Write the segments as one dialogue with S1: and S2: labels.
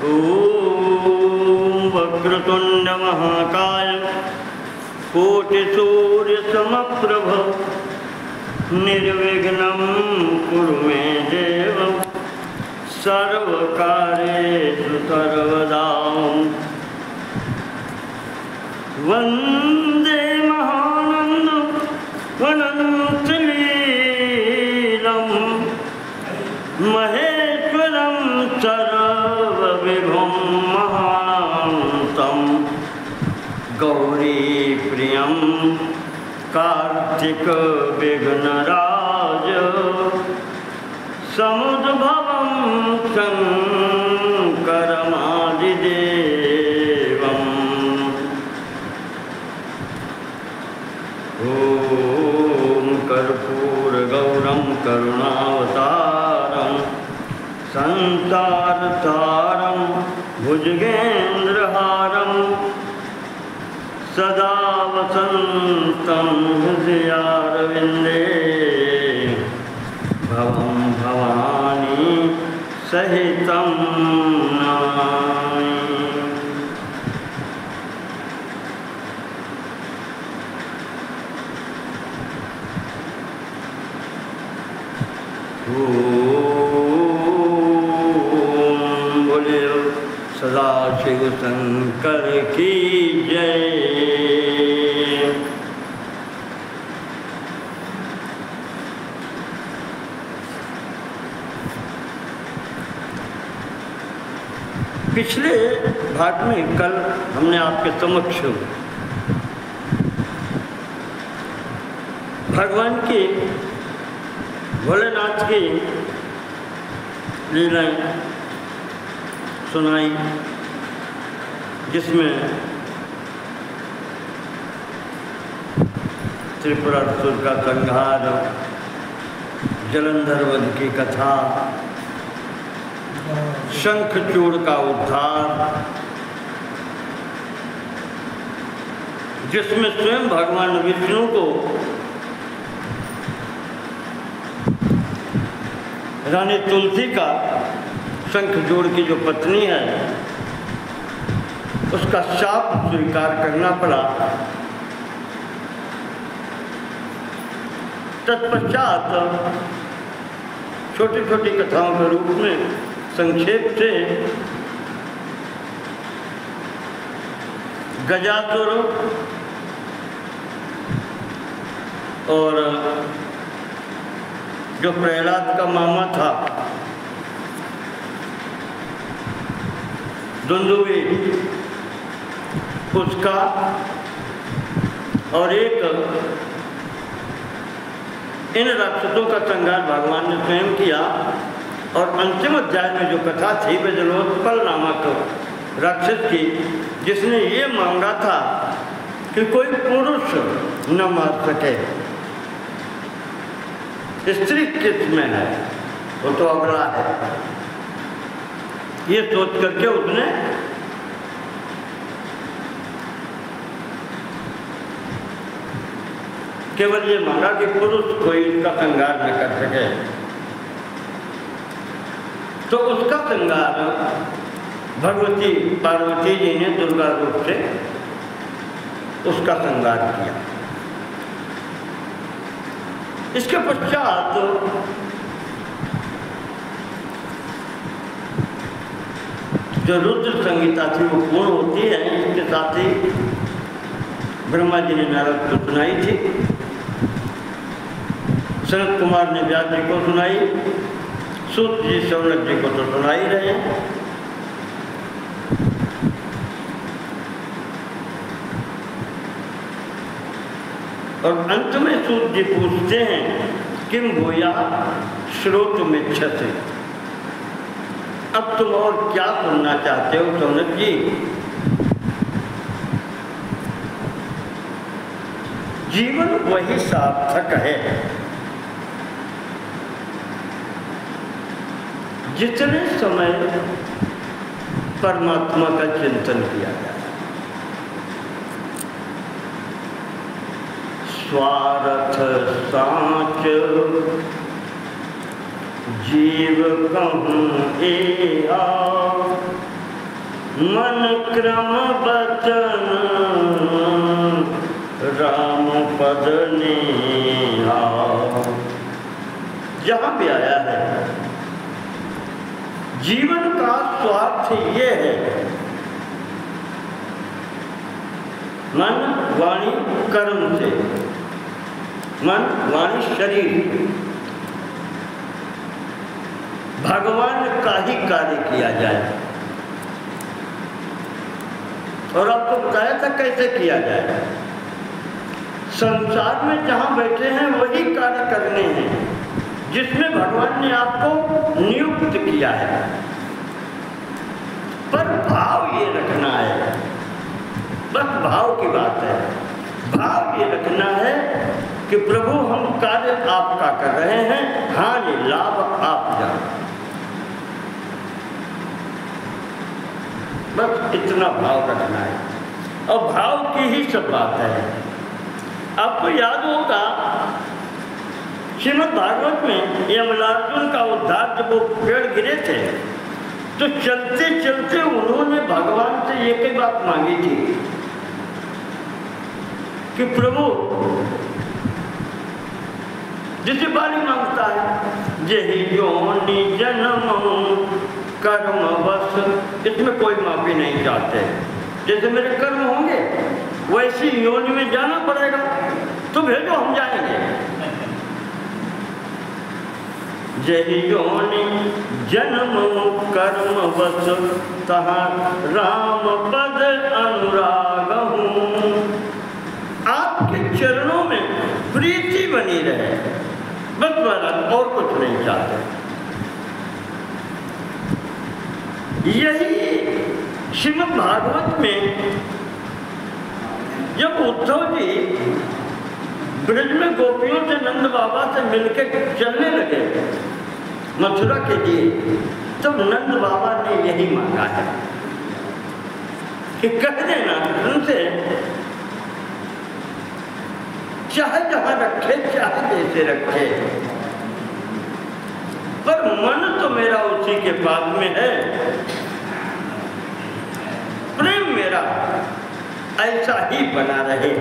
S1: ओम वक्रतुंड महाकाय कोटिसूर्यसमप्रभ निर्विघ्नं कुरु मे देव सर्वकार्येषु सर्वदा। वंदे महानंदं अनंतलीलं महेश्वरं सर्वविभुं महान्तं गौरीप्रियं कार्तिक विघ्नराज समुद्भवं शङ्करमादिदेवम्। ॐ कर्पूरगौरं करुणावतारं संसारसारं भुजगेन्द्रहारं सदा वसन्तं हृदयारविन्दे भवं भवानी सहितं नमामि। ओम बोले सदाशिव शंकर की जय। पिछले भाग में कल हमने आपके समक्ष भगवान की भोलेनाथ की लीलाएं सुनाई, जिसमें त्रिपुरासुर का संहार, जलंधर वध की कथा, शंखचूड़ का उद्धार, जिसमें स्वयं भगवान विष्णु को रानी तुलसी का शंखचूड़ की जो पत्नी है उसका शाप स्वीकार करना पड़ा। तत्पश्चात छोटी छोटी कथाओं के रूप में संक्षेप से गजासुर और जो प्रहलाद का मामा था दुंदुभी, उसका और एक इन राक्षसों का संहार भगवान ने स्वयं किया। और अंतिम अध्याय में जो कथा थी वह जलोत्पल नामक राक्षस की, जिसने ये मांगा था कि कोई पुरुष न मार सके, स्त्री किसमें है, वो तो अगला है। ये सोच करके उसने केवल ये मांगा कि पुरुष कोई उसका संहार न कर सके। तो उसका संहार भगवती पार्वती जी ने दुर्गा रूप से उसका संहार किया। इसके पश्चात जो रुद्र संहिता थी वो पूर्ण होती है। इसके साथ ही ब्रह्मा जी ने नारद को सुनाई थी, सनत कुमार ने व्यास जी को सुनाई, सूत जी शौनक जी को तो सुना ही रहे। और अंत में सूत जी पूछते हैं किम भूया श्रोतुमिच्छसे, अब तुम और क्या सुनना चाहते हो शौनक जी। जीवन वही सार्थक है जितने समय परमात्मा का चिंतन किया जाए। स्वार्थ साँच जीव कहूँ ए मन क्रम बचन राम पद नेहा। जहाँ भी आया है जीवन का स्वार्थ ये है, मन वाणी कर्म से, मन वाणी शरीर भगवान का ही कार्य किया जाए। और आपको बताया था कैसे किया जाए। संसार में जहाँ बैठे हैं वही कार्य करने हैं जिसमें भगवान ने आपको नियुक्त किया है, पर भाव ये रखना है, बस भाव की बात है। भाव ये रखना है कि प्रभु हम कार्य आपका कर रहे हैं, हानि लाभ आप जानो, बस इतना भाव रखना है। और भाव की ही सब बात है। आपको याद होगा श्रीमद् भागवत में यमलार्जुन का उद्धार, जब वो पेड़ गिरे थे तो चलते चलते उन्होंने भगवान से एक ही बात मांगी थी कि प्रभु, जिसे बाली मांगता है जेहि योनि जन्म कर्म बस, इसमें कोई माफी नहीं चाहते। जैसे मेरे कर्म होंगे वैसी योनि में जाना पड़ेगा, तो भेजो हम जाएंगे। जेहि योनि जन्म कर्म बस तहाँ राम पद अनुराग हूँ। आपके चरणों में प्रीति बनी रहे, बस वाला और कुछ नहीं चाहते। यही श्रीमद् भागवत में जब उद्धव जी ब्रज में गोपियों से नंद बाबा से मिलकर चलने लगे मथुरा के लिए, तब नंद बाबा ने यही मांगा है कि कह देना उनसे, चाहे जहां रखे चाहे जैसे रखे, पर मन तो मेरा उसी के पास में है। प्रेम मेरा ऐसा ही बना रहे।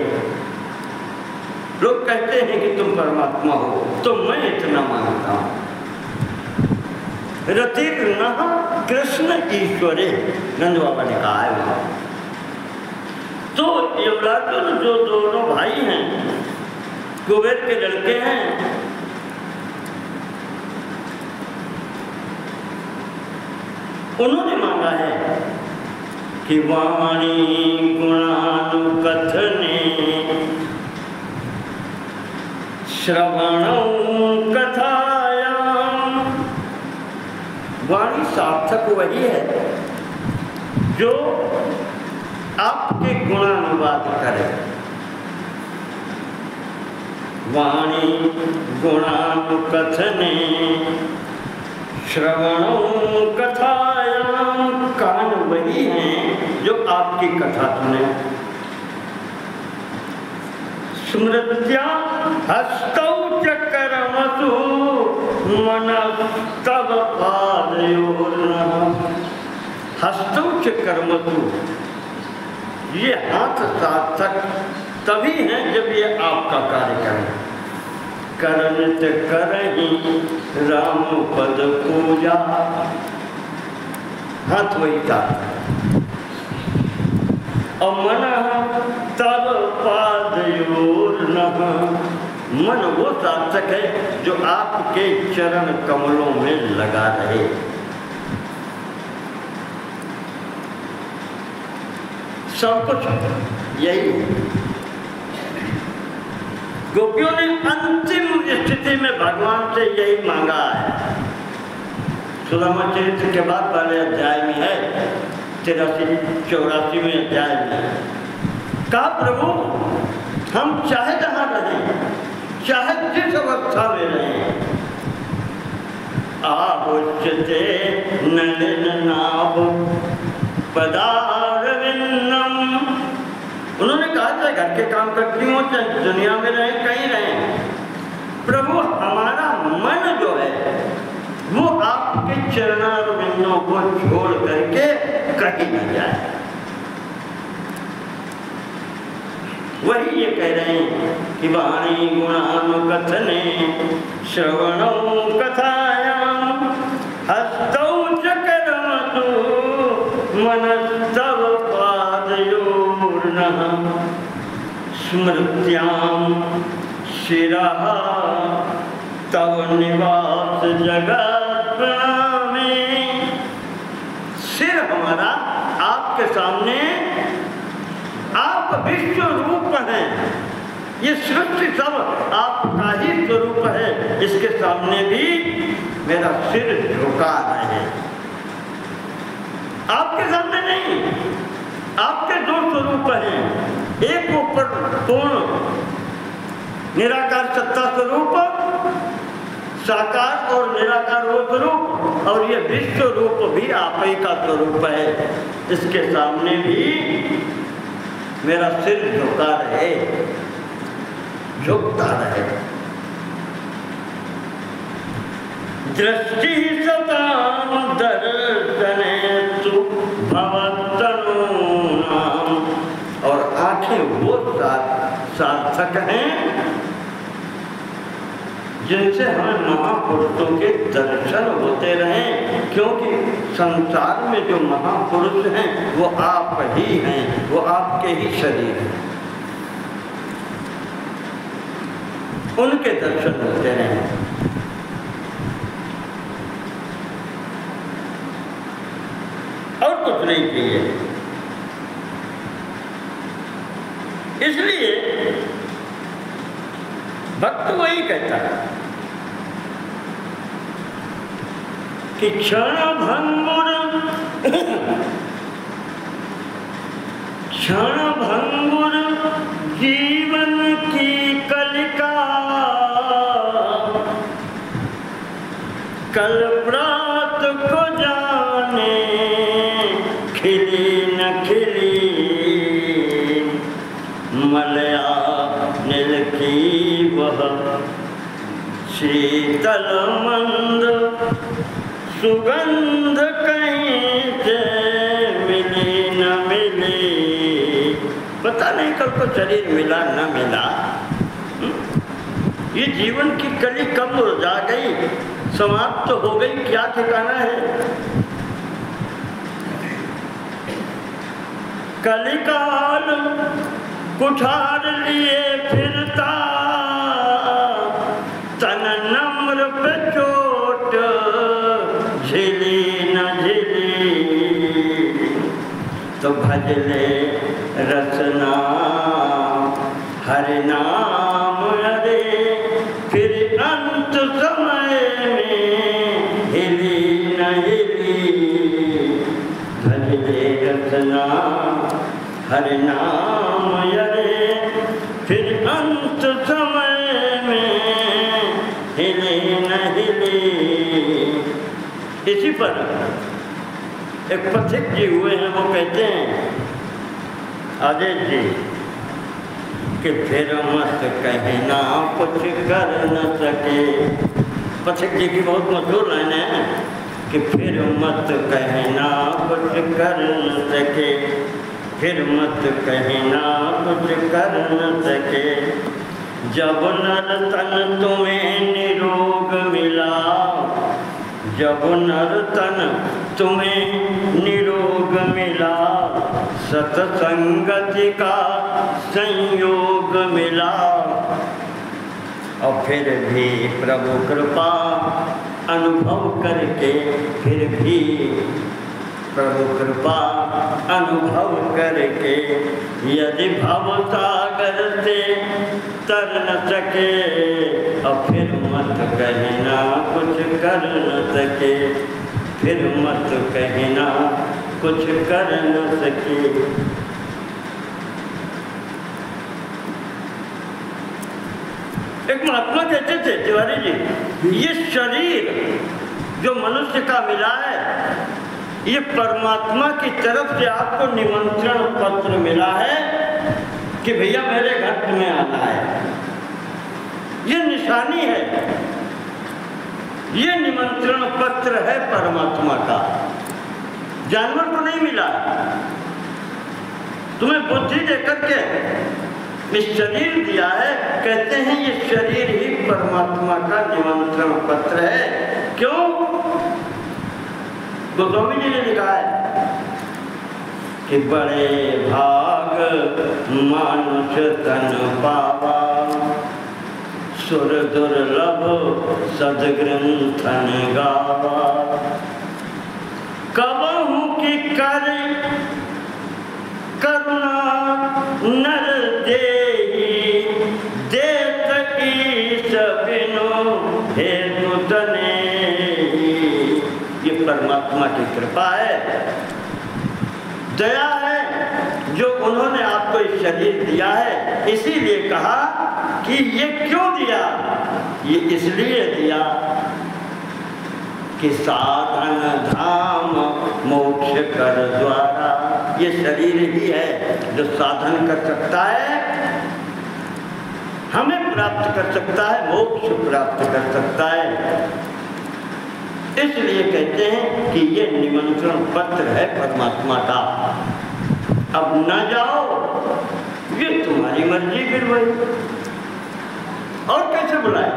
S1: लोग कहते हैं कि तुम परमात्मा हो, तो मैं इतना मानता हूं। रतिर्नः कृष्ण ईश्वरे, नंद बाबा ने कहा है वहां। तो यमलार्जुन जो दोनों भाई हैं, कुबेर के लड़के हैं, उन्होंने मांगा है कि वाणी गुणानुकथने श्रवणं कथायाम। वाणी सार्थक वही है जो आपके गुणानुवाद करे। वाणी गुणानुकथने श्रवणों कथायाम। कान वही हैं जो आपकी कथा सुने। स्मृत्या हस्तौ च कर्मसु मनस्तव पादयोर्नः। हस्तौ च कर्मसु, ये हाथ सार्थक तभी हैं जब ये आपका कार्य करें। करनित करहि राम पद पूजा, हाथ वही सार्थक। और मन तब पादयोर्नः, मन वो सार्थक है जो आपके चरण कमलों में लगा रहे। सब कुछ यही है। गोपियों ने अंतिम स्थिति में भगवान से यही मांगा है। सुदामा चरित्र के बाद वाले अध्याय में है, 83-84 अध्याय में कहा, प्रभु हम चाहे जहाँ रहें, चाहे जिस अवस्था में रहें, आहुच्यते नलिन नाभ पदारविंदम। उन्होंने कहा चाहे घर के काम करती हूँ, चाहे दुनिया में रहें, कहीं रहें, प्रभु हमारा मन जो है वो आपके चरणारविंदों को छोड़ करके कहीं न जाए। वही ये कह रहे हैं कि वाणी गुणानुकथने श्रवणौ कथायां हस्तौ च कर्मसु मनस्तव पादयोर्नः स्मृत्यां शिरः तव निवास जगत में। सिर हमारा आपके सामने, आप विश्व रूप हैं, ये सृष्टि सब आपका ही स्वरूप है, इसके सामने भी मेरा सिर झुका है। आपके सामने नहीं, आपके दो स्वरूप हैं, एक ऊपर पूर्ण निराकार सत्ता स्वरूप, साकार और निराकार वो स्वरूप, और ये विश्व रूप भी आप ही का स्वरूप है, इसके सामने भी मेरा सिर झुका रहे, झुकता रहे। दृष्टि सतां दर्शनेषु भवत्तनूनां, और आंखें वो सार्थक हैं जिनसे हमें महापुरुषों के दर्शन होते रहें, क्योंकि संसार में जो महापुरुष हैं वो आप ही हैं, वो आपके ही शरीर हैं, उनके दर्शन होते रहें। और कुछ नहीं चाहिए। इसलिए भक्त वही कहता है कि क्षण भंगुर जीवन की कलिका, कल प्रात को जाने खिली न खिली, मलया नील की वह शीतल मंद सुगंध कहीं से मिली न मिली। पता नहीं कल को शरीर मिला न मिला, ये जीवन की कली कब मुरझा गई, समाप्त तो हो गई, क्या ठिकाना है। कलिकाल कुठार लिए फिरता, तन नम्र पे चोट झिली न झिली, तो भजले रसना हरि नाम हरे, फिर अंत समय में हिली न हिली, भजले रसना हरि नाम हरे, फिर अंत समय में हिली न हिली। इसी पर एक पथिक जी हुए हैं, वो कहते हैं आदेश जी कि फिर मत कहना कुछ कर न सके। पथिक जी की बहुत मशहूर लाइन है कि फिर मत कहना कुछ कर न सके, फिर मत कहना कुछ कर न सके, जब नर तन तुम्हें निरोग मिला, जब नर तन तुम्हें निरोग मिला, सत्संगति का संयोग मिला, और फिर भी प्रभु कृपा अनुभव करके, फिर भी प्रभु कृपा अनुभव करके, यदि भव सागर से तर न सके, और फिर मत कहना कुछ कर न सके, फिर मत कहना कुछ कर न सके। एक महात्मा कहते थे तिवारी जी, ये शरीर जो मनुष्य का मिला है, ये परमात्मा की तरफ से आपको निमंत्रण पत्र मिला है कि भैया मेरे घर में आना है। ये निशानी है, ये निमंत्रण पत्र है परमात्मा का, जानवर को नहीं मिला। तुम्हें बुद्धि देकर के इस शरीर दिया है, कहते हैं ये शरीर ही परमात्मा का निमंत्रण पत्र है। क्यों? गोस्वामी जी ने लिखा है कि बड़े भाग मानुष तन पावा, सुर दुर्लभ सदग्रंथन गावा, कबहू की कर करुणा नर देही, देत ईश बिनु हेतु तने। ये परमात्मा की कृपा है, दया है जो उन्होंने आपको इस शरीर दिया है। इसीलिए कहा कि ये क्यों दिया? ये इसलिए दिया कि साधन धाम मोक्ष कर द्वारा, ये शरीर ही है जो साधन कर सकता है, हमें प्राप्त कर सकता है, मोक्ष प्राप्त कर सकता है। इसलिए कहते हैं कि ये निमंत्रण पत्र है परमात्मा का। अब न जाओ, ये तुम्हारी मर्जी। फिर वही और कैसे बुलाए?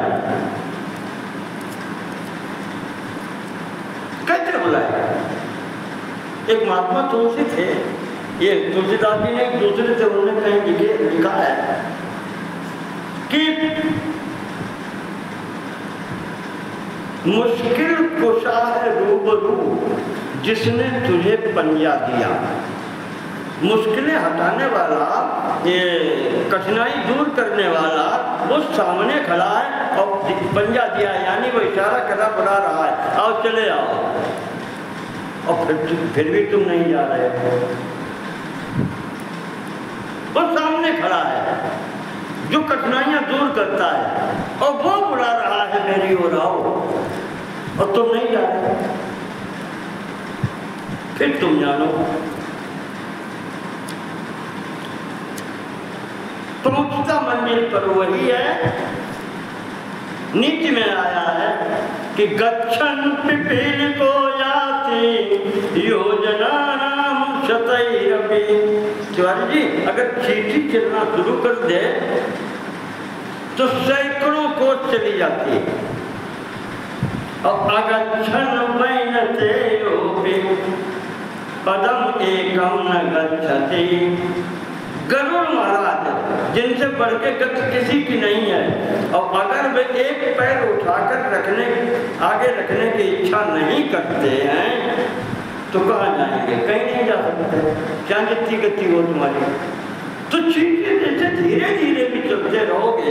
S1: कैसे बुलाए? एक महात्मा तुलसी थे, ये तुलसीदास जी ने एक दूसरे से उन्होंने कहीं लिखा है कि मुश्किल कुशा है रूबरू जिसने तुझे पंजा दिया। मुश्किलें हटाने वाला, ये कठिनाई दूर करने वाला वो सामने खड़ा है और पंजा दिया, यानी वो इशारा करा बुला रहा है, आओ चले आओ। और फिर भी तुम नहीं जा रहे हो। वो सामने खड़ा है जो कठिनाइयां दूर करता है और वो बुला रहा है मेरी ओर आओ, और तुम नहीं जा रहे। फिर तुम जानो। पहुंचता मंजिल पर वही है। नीति में आया है कि गच्छन् पिपील को याति योजना नाम शतैरपि। तिवारी जी, अगर चींटी चलना शुरू कर दे तो सैकड़ों कोस चली जाती है। और अगच्छन् वैनते योपि पदम एकम न गच्छति। गरुड़ महाराज जिनसे बढ़ के गति किसी की नहीं है, और अगर वे एक पैर उठाकर आगे रखने की इच्छा नहीं करते हैं तो कहाँ जाएंगे? कहीं नहीं जा सकते। क्या जितनी गति हो तुम्हारी? तो चींटी जैसे धीरे धीरे भी चलते रहोगे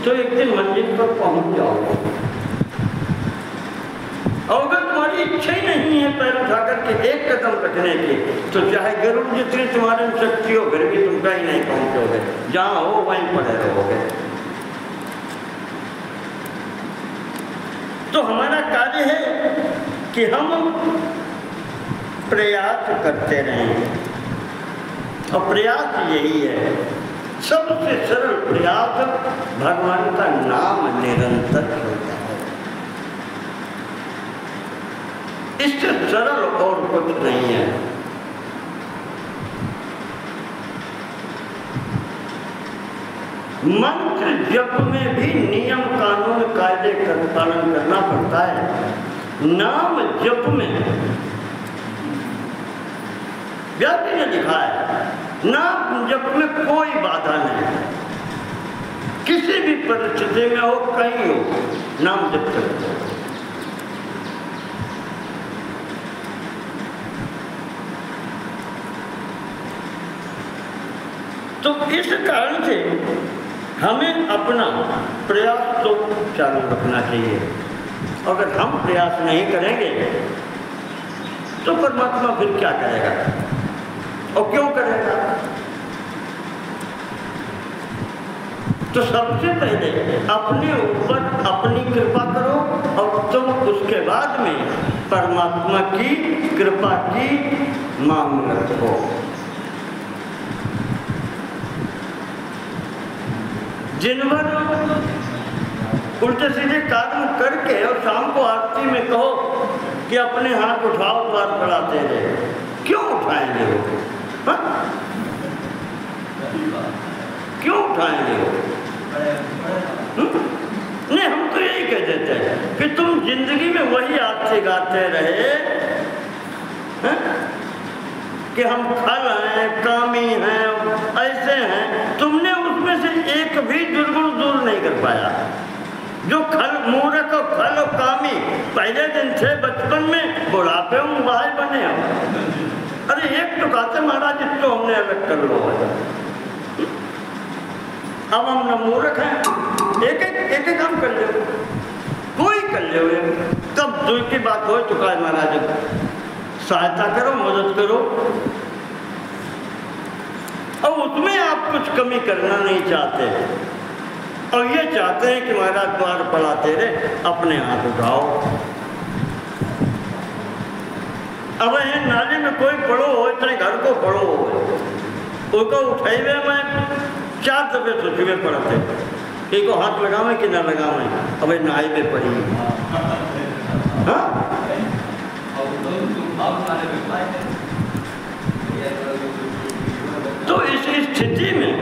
S1: तो एक दिन मंजिल पर पहुंच जाओगे। और अगर तुम्हारी इच्छा ही नहीं है पैर उठा करके एक कदम रखने की, तो चाहे गरुड़ जितनी तुम्हारे में शक्ति हो फिर भी तुम कहीं नहीं पहुंचोगे। जहां हो वहीं पड़े रहोगे। तो हमारा कार्य है कि हम प्रयास करते रहें, और प्रयास यही है, सबसे सरल प्रयास भगवान का नाम निरंतर होता है। इससे सरल और कुछ नहीं है। मंत्र जप में भी नियम कानून कायदे का पालन करना पड़ता है। नाम जप में व्यासी ने लिखा है, नाम जप में कोई बाधा नहीं। किसी भी परिस्थिति में हो, कहीं हो, नाम जप करते हो। तो इस कारण से हमें अपना प्रयास तो चालू रखना चाहिए। अगर हम प्रयास नहीं करेंगे तो परमात्मा फिर क्या करेगा और क्यों करेगा? तो सबसे पहले अपने ऊपर अपनी कृपा करो, और तुम उसके बाद में परमात्मा की कृपा की मांग रखो। जिनवर उल्टे सीधे कर्म करके और शाम को आरती में कहो कि अपने हाथ उठाओ द्वार बढ़ाते रहे, क्यों उठाएंगे वो? क्यों उठाएंगे वो? नहीं, हम तो यही कह देते हैं कि तुम जिंदगी में वही आरती गाते रहे कि हम खल हैं, कामी हैं, ऐसे हैं। तुमने उसमें से एक भी दुर्गुण दूर नहीं कर पाया। जो खल, मूर्ख और खल और कामी पहले दिन थे बचपन में, बुढ़ापे में भाई बने हम। अरे एक तो कहते महाराज इसको हमने अलग कर लो, अब हम न मूर्ख हैं, एक काम कर लो, कोई कर लो। तब दूर की बात हो चुका है महाराज, सहायता करो, मदद करो, और उसमें आप कुछ कमी करना नहीं चाहते, और ये चाहते हैं कि महाराज द्वार बढ़ाते रहे, अपने हाथ उठाओ। अब नाली में कोई पड़ो हो, चाहे घर को पड़ो हो, उसको उठाए हुए मैं 4 दफे सोचवे पड़ते, एक हाथ लगावे कि ना लगावे। अब नाई में पड़ी, हाँ तो इस स्थिति में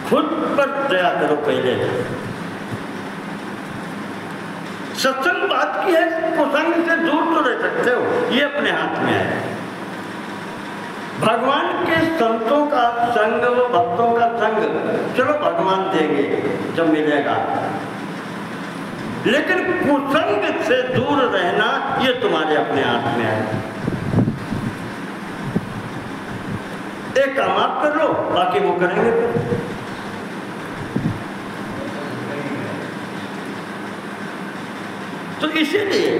S1: खुद पर दया करो। पहले सत्संग बात की है, कुसंग से दूर तो रह सकते हो, ये अपने हाथ में है। भगवान के संतों का संग, भक्तों का संग चलो भगवान देंगे जब मिलेगा, लेकिन कुसंग से दूर रहना ये तुम्हारे अपने हाथ में है। एक काम आप कर लो, बाकी वो करेंगे। तो इसीलिए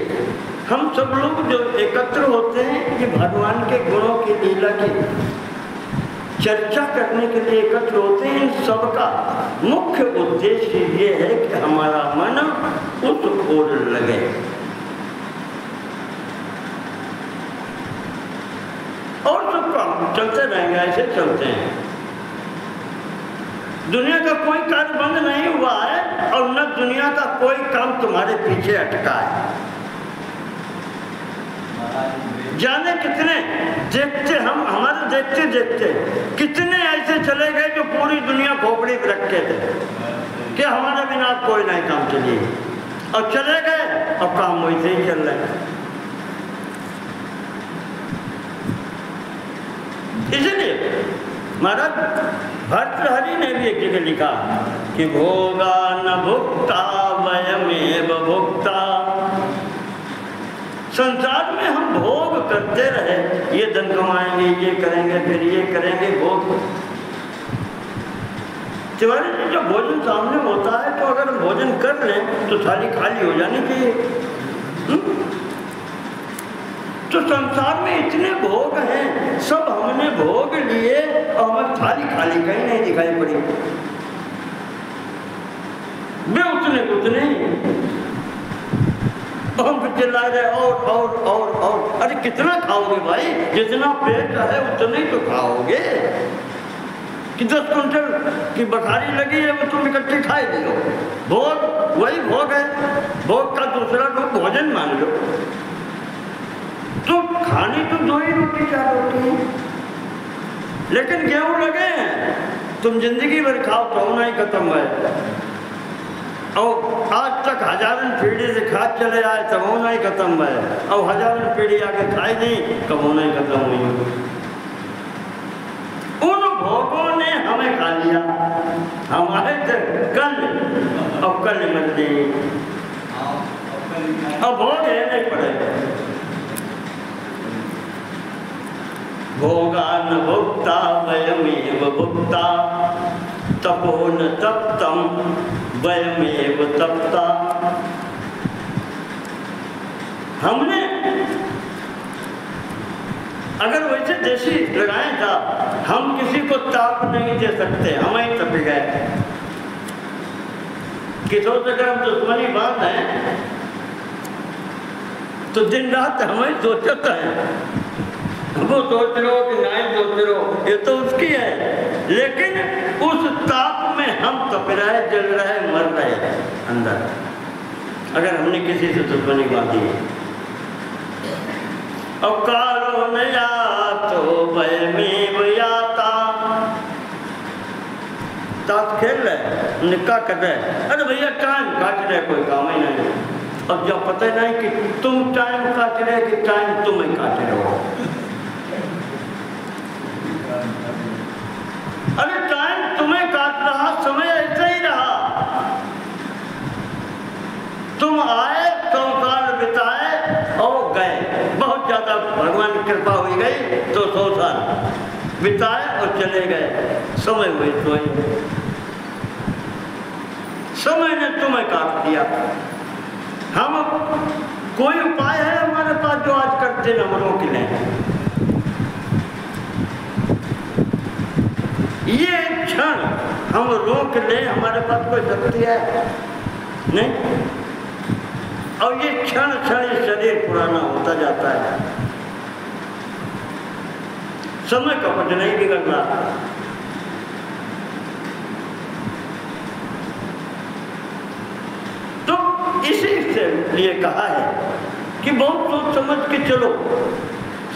S1: हम सब लोग जो एकत्र होते हैं, ये भगवान के गुणों की लीला की चर्चा करने के लिए एकत्र होते हैं। इन सबका मुख्य उद्देश्य ये है कि हमारा मन उस ओर लगे। और सब काम चलते रहेंगे, ऐसे चलते हैं। दुनिया का कोई कार्य बंद नहीं हुआ है, और न दुनिया का कोई काम तुम्हारे पीछे अटका है। जाने कितने देखते हम, हमारे देखते देखते कितने ऐसे चले गए जो पूरी दुनिया खोपड़ी पे रखे थे कि हमारे बिना कोई नहीं काम चलिए, और चले गए और काम वैसे ही चल रहे हैं। इसलिए महाराज भर्तृहरि ने भी एक जगह लिखा कि भोगा न भुक्ता वयमेव भुक्ता। संसार में हम भोग करते रहे, ये धन कमाएंगे, ये करेंगे, फिर ये करेंगे, भोग। तिवारी जी, जब भोजन सामने होता है तो अगर हम भोजन कर लें तो थाली खाली हो जानी चाहिए। तो संसार में इतने भोग हैं, सब हमने भोग लिए और हमें थाली खाली कहीं नहीं दिखाई पड़ी। वे उतने हम चिल्ला रहे और अरे कितना खाओगे भाई, जितना पेट है उतना ही तो खाओगे। कि 10 क्विंटल की बखारी लगी है, वो तुम इकट्ठी खाए ले लो। भोग वही भोग है, भोग का दूसरा रूप भोजन मान लो। तो खानी तो 2 ही रोटी 4 रोटी, लेकिन गेहूं लगे हैं, तुम जिंदगी भर खाओ तो नहीं खत्म है। और आज तक हजारों पीढ़ी से खाद चले आए तब होना ही खत्म है, और हजारों पीढ़ी आके खाई नहीं कब होना ही खत्म हुई। उन भोगों ने हमें खा लिया, हमारे कल और कल मर गई, अब भोग है नहीं पड़ेगा। भोगा न भुक्ता वयमेव भुक्ता, तपो न तप्तम वयमेव तप्ता। हमने अगर वैसे देशी लगाए था, हम किसी को ताप नहीं दे सकते, हम ही तप गए। किसों से अगर हम दुश्मनी बात है तो दिन रात हमें सोचता है, वो सोच रहे हो कि नहीं सोच रहे हो, ये तो उसकी है। लेकिन उस ताप में हम तप रहे, जल रहे, मर रहे अंदर, अगर हमने किसी से दुश्मनी बांधी है। और कालो न या तो भय में बयाता, ताश खेल रहे, निकाह कर रहे, अरे भैया टाइम काट रहे, कोई काम ही नहीं। अब जब पता नहीं कि तुम टाइम काट रहे कि टाइम तुम्हें काट रहे हो। अरे टाइम तुम्हें काट रहा, समय ऐसा ही रहा। तुम आए, 100 साल बिताए और गए, बहुत ज्यादा भगवान की कृपा हो गई तो 100 साल बिताए और चले गए, समय हुए तो समय ने तुम्हें काट दिया। हम कोई उपाय है हमारे पास जो आज करते न मरों के लिए? ये क्षण हम रोक ले, हमारे पास कोई शक्ति है नहीं। और ये क्षण क्षण शरीर पुराना होता जाता है, समय का कुछ नहीं बिगड़ रहा। तो इसी से लिए कहा है कि बहुत सोच समझ के चलो,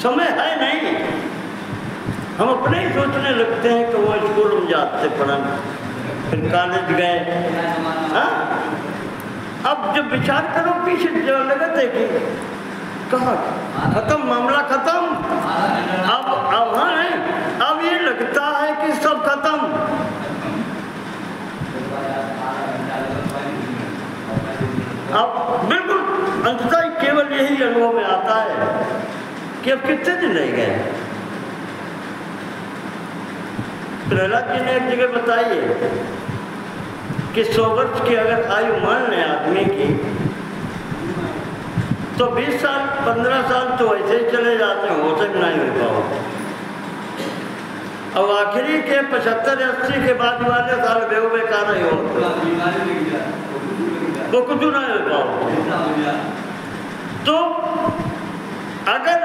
S1: समय है नहीं। हम अपने ही सोचने लगते हैं कि वो स्कूल में जाते पढ़ने, फिर कॉलेज गए। हाँ, अब जब विचार करो पीछे जो लगते कि कहा खत्म, मामला खत्म, अब हाँ नहीं, अब ये लगता है कि सब खत्म। अब बिल्कुल अंततः केवल यही अनुभव में आता है कि अब कितने दिन रह गए। प्रहलाद जी ने एक जगह बताई है कि 100 वर्ष की अगर आयु मान लें आदमी की, तो 20 साल 15 साल तो ऐसे ही चले जाते हैं, हो सकता नहीं हो पाओ। अब आखिरी के 75-80 के बाद वाले साल बेकार ही हो, वो कुछ नहीं हो पाओ। तो अगर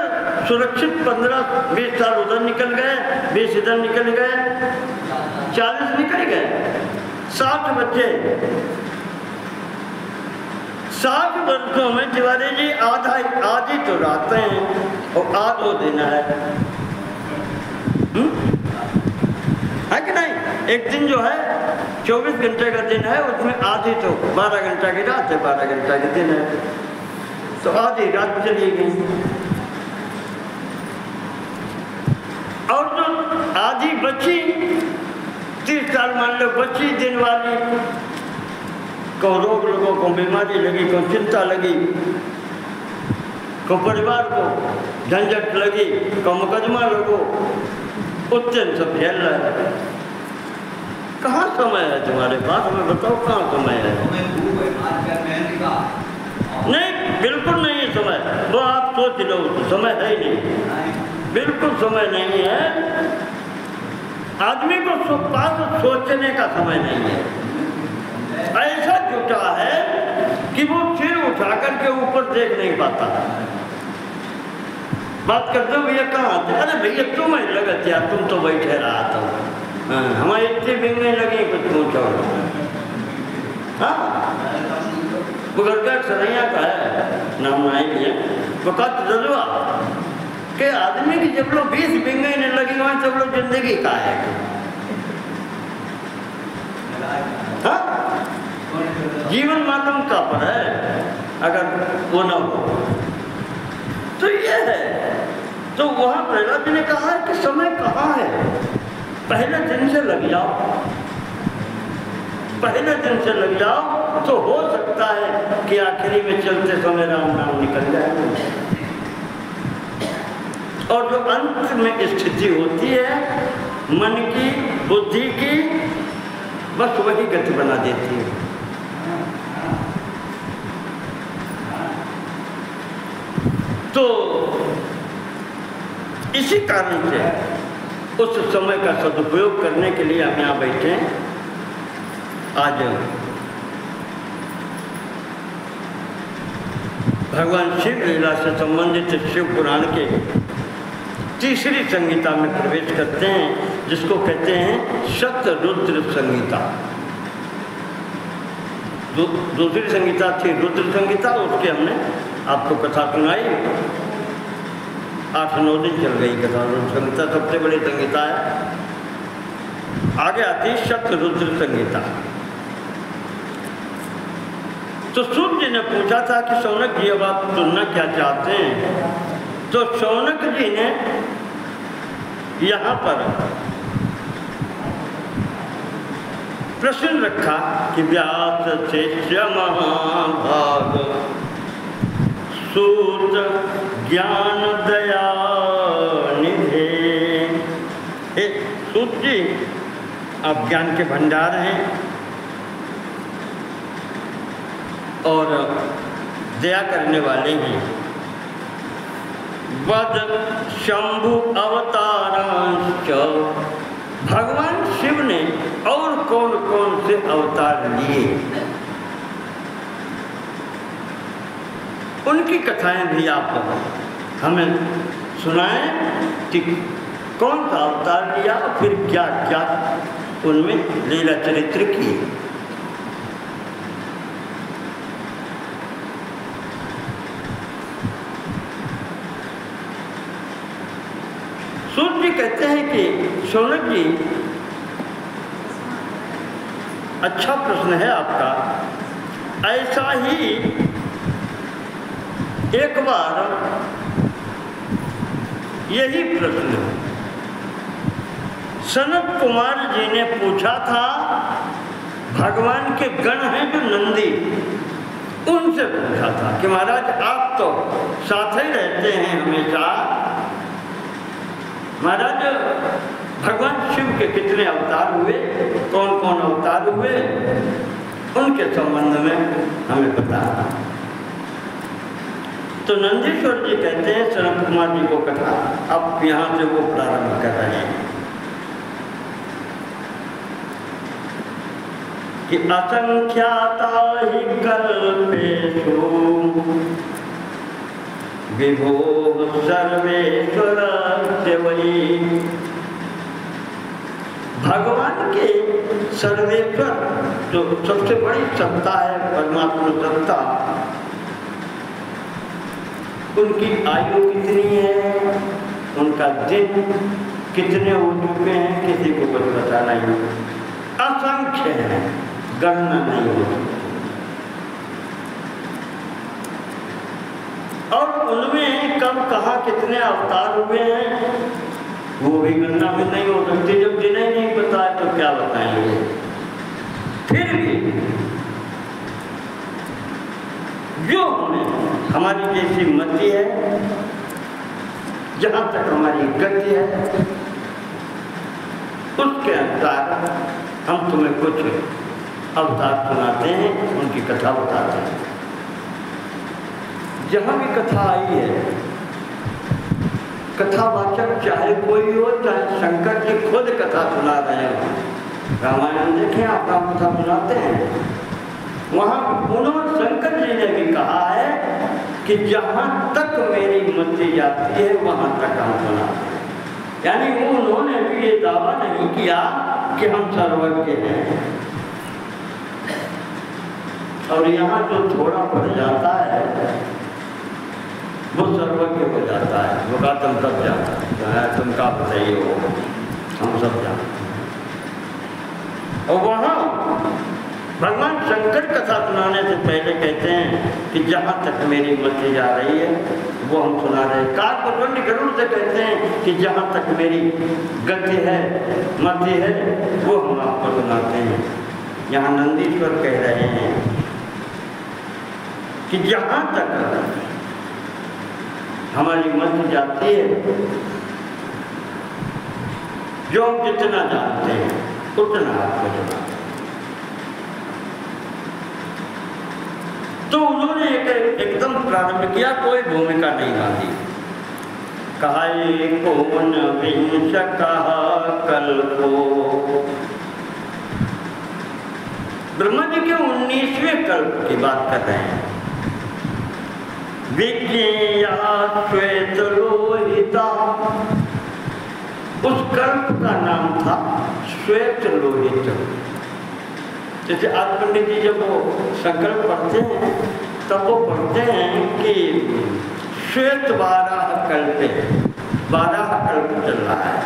S1: सुरक्षित 15-20 साल उधर निकल गए, 20 इधर निकल गए, 40 निकल गए, 60 बच्चे, 60 वर्षों में तिवारी जी आधी तो रातें हैं और आधो दिन है कि नहीं? एक दिन जो है 24 घंटे का दिन है, उसमें आधी तो 12 घंटा की रात है, 12 घंटा के दिन है, तो आधी रात चली गई। और जो आधी बची 30 साल मान लो बची दिन वाली, को रोग लोगों को बीमारी लगी, को चिंता लगी, को परिवार को झंझट लगी, को मुकदमा लगो, उतने सब झेल रहे हैं। कहाँ समय है तुम्हारे पास? हमें बताओ कहाँ समय है? नहीं, बिल्कुल नहीं है समय। वो आप सोच लो, समय है ही नहीं, बिल्कुल समय नहीं है। आदमी को पास सोचने का समय नहीं है। ऐसा जुटा है कि वो सिर उठा करके ऊपर देख नहीं पाता। बात करते हो भैया कहाँ आते? अरे भैया तुम्हें लगत यार, तुम तो बैठे रहा था, हमारी इतनी बिंगे लगी कुछ पूछो। हाँ, वो घर का सरैया का है, नाम नहीं लिया, वो कहा जरूर कि आदमी की जब लोग 20 बिंगे नहीं लगी वहाँ सब लोग जिंदगी का है। हाँ? जीवन माध्यम का पर है, अगर वो न हो तो ये है। तो वहाँ प्रहलाद जी ने कहा है कि समय कहाँ है? पहले दिन से लग जाओ, पहले दिन से लग जाओ तो हो सकता है कि आखिरी में चलते समय राम नाम निकल जाए। और जो अंत में स्थिति होती है मन की, बुद्धि की, बस वही गति बना देती है। तो इसी कारण से उस समय का सदुपयोग करने के लिए हम यहाँ बैठे हैं। आज भगवान शिव लीला से संबंधित शिव पुराण के तीसरी संहिता में प्रवेश करते हैं। जिसको कहते हैं शतरुद्र संहिता। दूसरी संहिता थी रुद्र संहिता, उसके हमने आपको कथा सुनाई, 8-9 दिन चल गई कथा। रुद्र संहिता सबसे बड़ी संहिता है। आगे आती शतरुद्र संहिता। तो सूत जी ने पूछा था कि शौनक जी अब आप सुनना क्या चाहते हैं? तो शौनक जी ने यहाँ पर प्रश्न रखा कि व्यास शिष्य महाभाग सूत ज्ञान दया निधे। हे सूत जी, आप ज्ञान के भंडार हैं और दया करने वाले हैं। वद शंभु अवतारांश, भगवान शिव ने और कौन कौन से अवतार लिए, उनकी कथाएं भी आप हमें सुनाएं कि कौन सा अवतार लिया, फिर क्या क्या उनमें लीला चरित्र किए। सूत जी कहते हैं कि शौनक जी, अच्छा प्रश्न है आपका। ऐसा ही एक बार यही प्रश्न सनत कुमार जी ने पूछा था। भगवान के गण हैं जो नंदी, उनसे पूछा था कि महाराज आप तो साथ ही रहते हैं हमेशा, महाराज भगवान शिव के कितने अवतार हुए, कौन कौन अवतार हुए, उनके संबंध में हमें बता। तो नंदीश्वर जी कहते हैं सनत कुमार जी को कथा, अब यहाँ से वो प्रारंभ कर रहे हैं कि असंख्याता ही कल्पेषु विभो सर्वेश्वर सेवई। भगवान के सर्वेश्वर जो सबसे बड़ी सत्ता है, परमात्मा सत्ता, उनकी आयु कितनी है, उनका दिन कितने हो चुके हैं, किसी को कुछ पता नहीं, असंख्य है, गणना नहीं हो सकती। और उनमें कब कहाँ कितने अवतार हुए हैं वो भी गणना में नहीं हो सकती। जब जिन्हें नहीं पता है तो क्या बताएंगे। फिर भी जो हमें हमारी जैसी मति है, जहाँ तक हमारी गति है, उसके अनुसार हम तुम्हें कुछ अवतार सुनाते हैं, उनकी कथा बताते हैं। जहाँ भी कथा आई है, कथावाचक चाहे कोई हो, चाहे शंकर जी खुद कथा सुना रहे हो, रामायण देखें आप, राम कथा सुनाते हैं, वहाँ उन्होंने शंकर जी ने भी कहा है कि जहाँ तक मेरी मति जाती है वहाँ तक हम सुनाते हैं। यानी उन्होंने भी ये दावा नहीं किया कि हम सर्वज्ञ हैं। और यहाँ जो थोड़ा पड़ जाता है वो सर्वज्ञ हो जाता है, वो कहा तुम सब जानते हैं, तुम का सही हो, हम सब जानते हैं। और वहाँ भगवान शंकर कथा सुनाने से पहले कहते हैं कि जहाँ तक मेरी मति जा रही है वो हम सुना रहे हैं। काकभुजंड गरुड़ से कहते हैं कि जहाँ तक मेरी गति है, मति है, वो हम आपको सुनाते हैं। यहाँ नंदीश्वर कह रहे हैं कि जहाँ तक हमारी मति जाती है, जो हम जितना जानते हैं उतना आपको सुनाते हैं। तो उन्होंने एकदम प्रारंभ किया, कोई भूमिका नहीं बांधी। कहा कौन विंश कहा कल्पो, ब्रह्मा जी के 19वें कल्प की बात कर रहे हैं। विज्ञेया श्वेत लोहिता, उस कल्प का नाम था श्वेत लोहित। जैसे आज पंडित जी जब वो संकल्प पढ़ते हैं तब वो पढ़ते हैं कि श्वेत 12 कल्प है, 12 कल्प चल रहा है।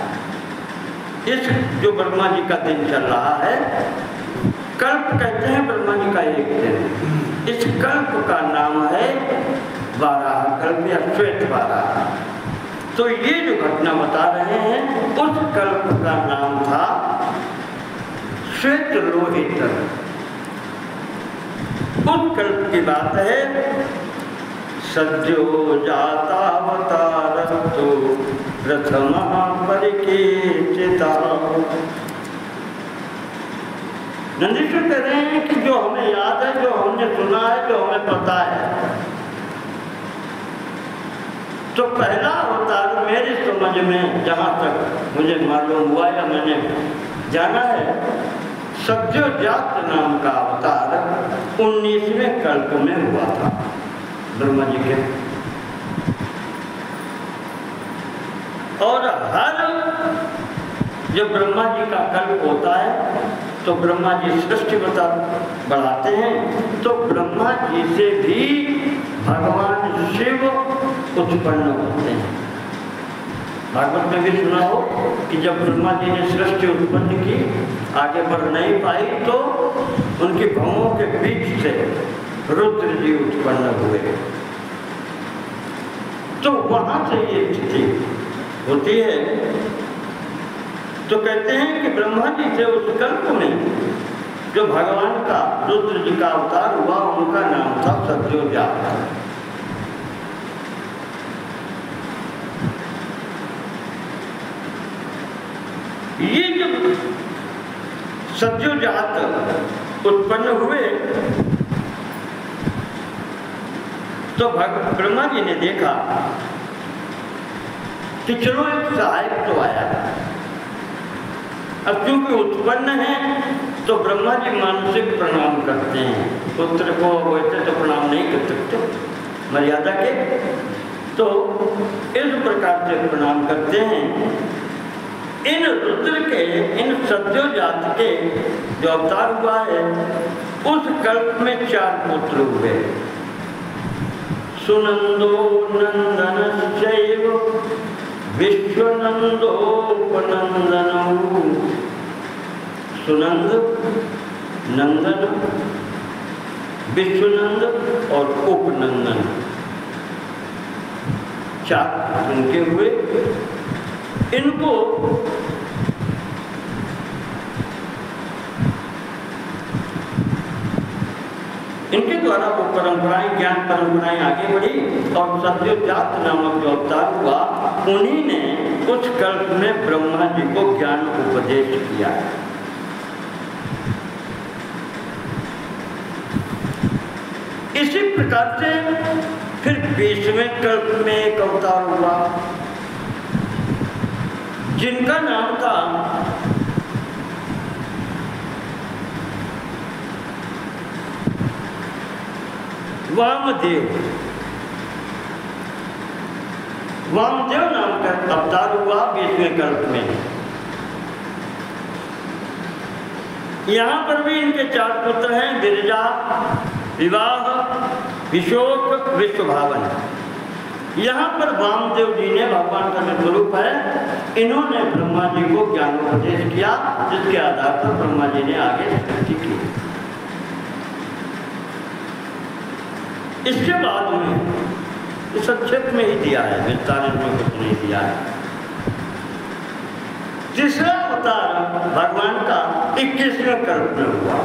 S1: इस जो ब्रह्मा जी का दिन चल रहा है, कल्प कहते हैं ब्रह्मा जी का एक दिन। इस कल्प का नाम है 12 कल्प या श्वेत 12। तो ये जो घटना बता रहे हैं उस कल्प का नाम था श्वेत लोहित। उस कल्प की बात है, सद्यो जातावतारस्तु प्रथमः परिकीर्तितः। नंदीश्वर कह रहे हैं कि जो हमें याद है, जो हमने सुना है, जो हमें पता है, तो पहला अवतार मेरी समझ में जहाँ तक मुझे मालूम हुआ या मैंने जाना है, सद्योजात नाम का अवतार 19वें कल्प में हुआ था ब्रह्मा जी के। और हर जब ब्रह्मा जी का कल्प होता है तो ब्रह्मा जी सृष्टि बढ़ाते हैं, तो ब्रह्मा जी से भी भगवान शिव उत्पन्न होते हैं। भागवत में भी सुना हो कि जब ब्रह्मा जी ने सृष्टि उत्पन्न की, आगे बढ़ नहीं पाई, तो उनके भवों के बीच से रुद्र जी उत्पन्न हुए। तो वहां से ये स्थिति होती है। तो कहते हैं कि ब्रह्मा जी से उस कल्प में जो भगवान का रुद्र जी का अवतार हुआ, उनका नाम था सद्योजात। ये जब सद्योजात उत्पन्न हुए तो ब्रह्मा जी ने देखा कि चलो एक सहायक तो आया। अब क्योंकि उत्पन्न है तो ब्रह्मा जी मानसिक प्रणाम करते हैं। पुत्र को वैसे तो प्रणाम नहीं कर सकते मर्यादा के, तो इस प्रकार से प्रणाम करते हैं। इन रुद्र के, इन सद्योजात के जो अवतार हुआ है, उस कल्प में 4 पुत्र हुए। सुनंदो नंदनश्चैव विश्वनंदोपनंदनौ। सुनंद, नंदन, विश्वनंद और उपनंदन, 4 उनके हुए। इनको इनके द्वारा वो परंपराएं, ज्ञान परंपराएं आगे बढ़ी और सद्योजात नामक जो अवतार हुआ, उन्हीं ने उस कल्प में ब्रह्मा जी को ज्ञान उपदेश किया। इसी प्रकार से फिर 20वें कल्प में एक अवतार हुआ जिनका नाम था वामदेव। वामदेव नाम का अवतार हुआ 20वें कल्प में। यहाँ पर भी इनके 4 पुत्र हैं, विरजा, विवाह, विशोक, विश्वभावन। यहाँ पर वामदेव जी ने, भगवान का जो स्वरूप है, इन्होंने ब्रह्मा जी को ज्ञानोपदेश किया, जिसके आधार पर ब्रह्मा जी ने आगे सृष्टि की। इसके बाद में संक्षेप में ही दिया है, विस्तार में कुछ नहीं दिया है। तीसरा अवतार भगवान का 21वें कल्प में हुआ।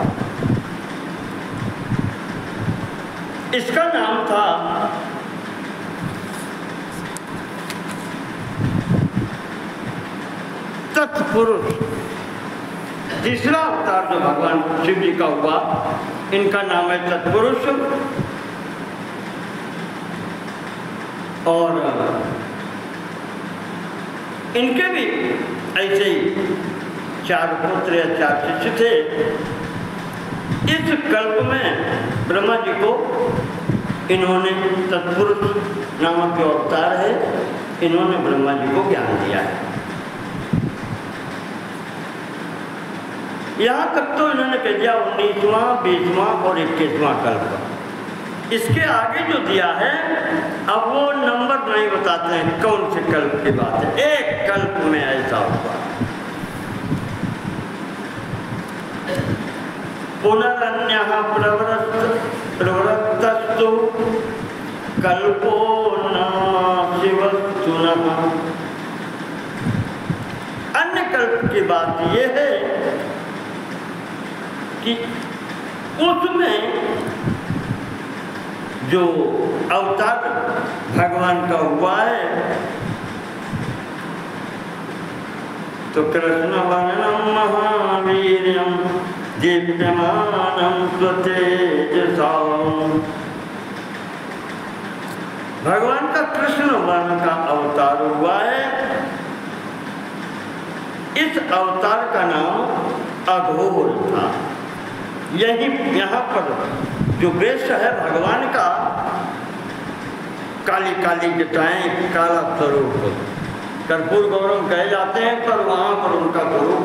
S1: इसका नाम था तत्पुरुष। तीसरा अवतार जो भगवान शिव जी का हुआ, इनका नाम है तत्पुरुष। और इनके भी ऐसे ही 4 पुत्र या 4 शिष्य थे। इस कल्प में ब्रह्मा जी को इन्होंने, तत्पुरुष नामक जो अवतार है, इन्होंने ब्रह्मा जी को ज्ञान दिया है। यहाँ तक तो इन्होंने कह दिया 19वां, 20वां और 21वां कल्प। इसके आगे जो दिया है अब वो नंबर नहीं बताते हैं कौन से कल्प की बात है। एक कल्प में ऐसा हुआ। पुनरन्यः प्रवृत्तस्तु कल्पो नाशिवस्तुनः। अन्य कल्प की बात ये है कि उसमें जो अवतार भगवान का हुआ है तो कृष्ण वर्णम महावीर्यम दीप्यमानं स्वतेजसा। भगवान का कृष्ण वर्ण का अवतार हुआ है। इस अवतार का नाम अघोर था। यही यहाँ पर जो वेश है भगवान का, काली काली जटाएं, काला स्वरूप, कर्पूर गौरम कहे जाते हैं, पर वहाँ पर उनका स्वरूप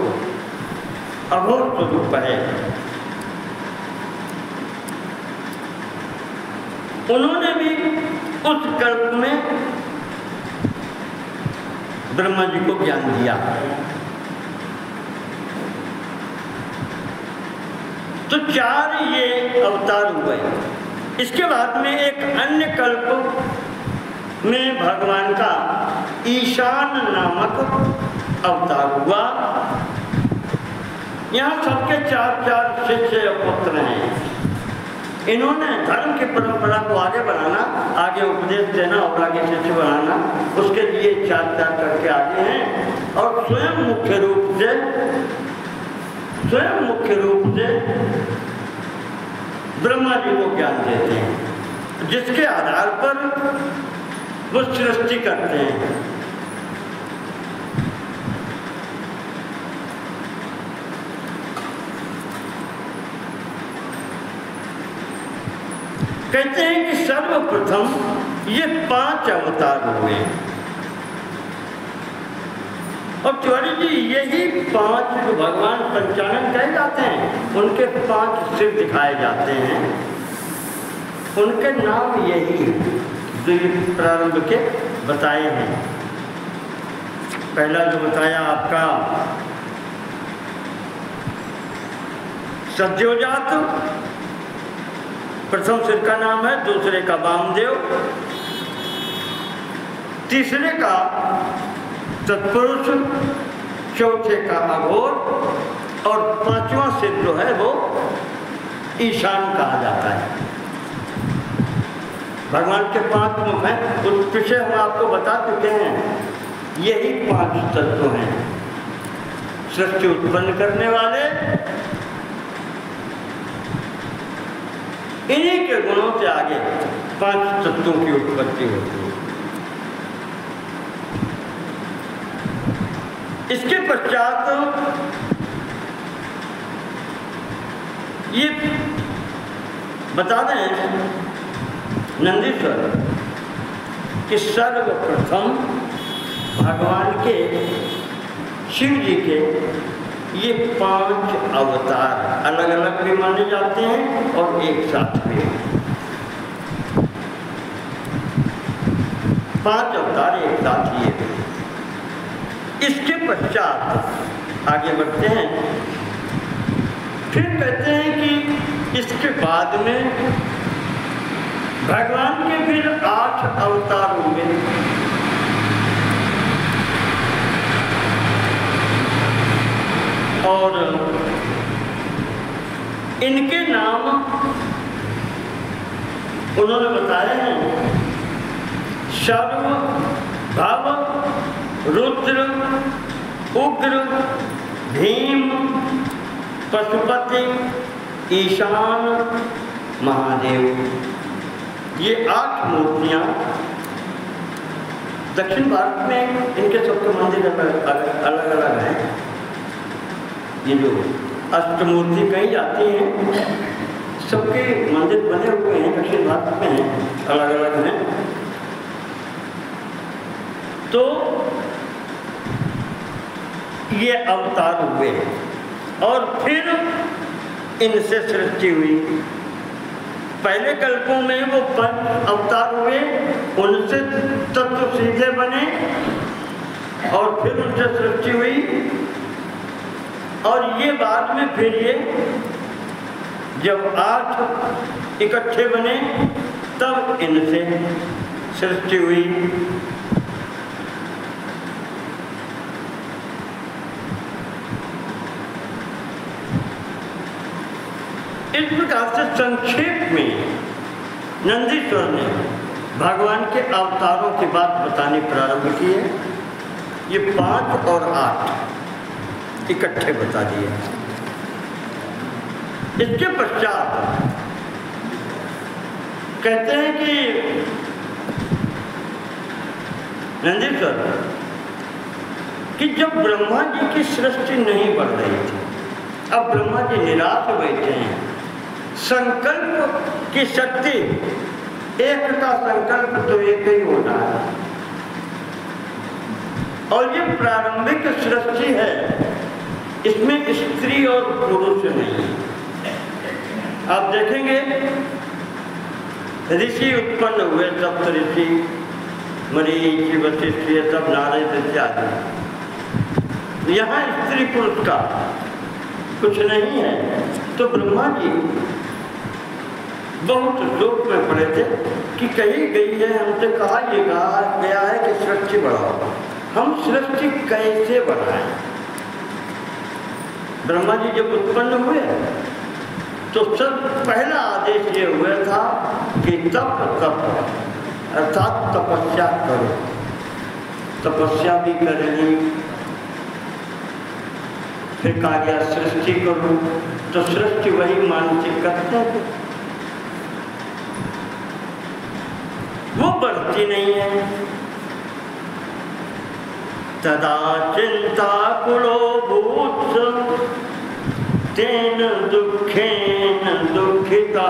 S1: अघोर स्वरूप है। उन्होंने भी उस कल्प में ब्रह्मा जी को ज्ञान दिया। तो 4 ये अवतार हुए। इसके बाद में एक अन्य कल्प में भगवान का ईशान नामक अवतार हुआ। यहाँ सबके 4 शिष्य पुत्र हैं। इन्होंने धर्म की परंपरा को आगे बढ़ाना, आगे उपदेश देना और आगे शिष्य बनाना, उसके लिए 4 करके आगे हैं। और स्वयं मुख्य रूप से ब्रह्मा जी को ज्ञान देते हैं, जिसके आधार पर वो सृष्टि करते हैं। कहते हैं कि सर्वप्रथम ये 5 अवतार हुए। और तिवारी जी यही 5 जो भगवान पंचानन कहे जाते हैं, उनके 5 सिर दिखाए जाते हैं। उनके नाम यही जो प्रारंभ के बताए हैं। पहला जो बताया आपका सद्योजात, प्रथम सिर का नाम है, दूसरे का वामदेव, तीसरे का तत्पुरुष, चौथे का अघोर और 5वां सिर जो है वो ईशान कहा जाता है। भगवान के 5 मुख हैं, उस विषय हम आपको बता चुके हैं। यही 5 तत्व हैं सृष्टि उत्पन्न करने वाले। इन्हीं के गुणों से आगे 5 तत्वों की उत्पत्ति होती है। इसके पश्चात ये बता दें नंदीश्वर कि सर्वप्रथम भगवान के शिव जी के ये 5 अवतार अलग अलग भी माने जाते हैं और एक साथ भी। 5 अवतार एक साथ ही है। इसके पश्चात आगे बढ़ते हैं। फिर कहते हैं कि इसके बाद में भगवान के फिर 8 अवतार होंगे। और इनके नाम उन्होंने बताए हैं सर्व, भव, रुद्र, उग्र, भीम, पशुपति, ईशान, महादेव। ये 8 मूर्तियाँ दक्षिण भारत में इनके सबके मंदिर अलग अलग हैं। ये जो अष्टमूर्ति कही जाती हैं, सबके मंदिर बने हुए हैं, दक्षिण भारत में हैं, अलग अलग हैं। तो ये अवतार हुए। और फिर इनसे सृष्टि हुई। पहले कल्पों में वो पंच अवतार हुए, उनसे तत्व सीधे बने और फिर उनसे सृष्टि हुई। और ये बाद में फिर ये जब 8 इकट्ठे बने तब इनसे सृष्टि हुई। इस प्रकार से संक्षेप में नंदीश्वर ने भगवान के अवतारों की बात बतानी प्रारंभ की है। ये 5 और 8 इकट्ठे बता दिए। इसके पश्चात कहते हैं कि नंदीश्वर कि जब ब्रह्मा जी की सृष्टि नहीं बढ़ रही थी, अब ब्रह्मा जी निराश हो बैठे हैं। संकल्प की शक्ति, एक का संकल्प तो एक ही होना है और ये प्रारंभिक सृष्टि है, इसमें स्त्री और पुरुष नहीं। आप देखेंगे ऋषि उत्पन्न हुए, सप्त ऋषि, मरीचि, वशिष्ठ, ये सब नारद इत्यादि। यहाँ स्त्री पुरुष का कुछ नहीं है। तो ब्रह्मा जी बहुत शोक में पड़े थे कि कही गई है, हमसे कहा गया है कि सृष्टि बढ़ाओ, हम सृष्टि कैसे बढ़ाएं। ब्रह्मा जी जब उत्पन्न हुए तो सब पहला आदेश ये हुआ था कि तप अर्थात तपस्या करो। तपस्या भी करनी, फिर कार्य सृष्टि करो। तो सृष्टि वही मानसिक करते हैं, वो बढ़ती नहीं है। तदा चिंता कुलो भूत तेन दुखेन दुखिता।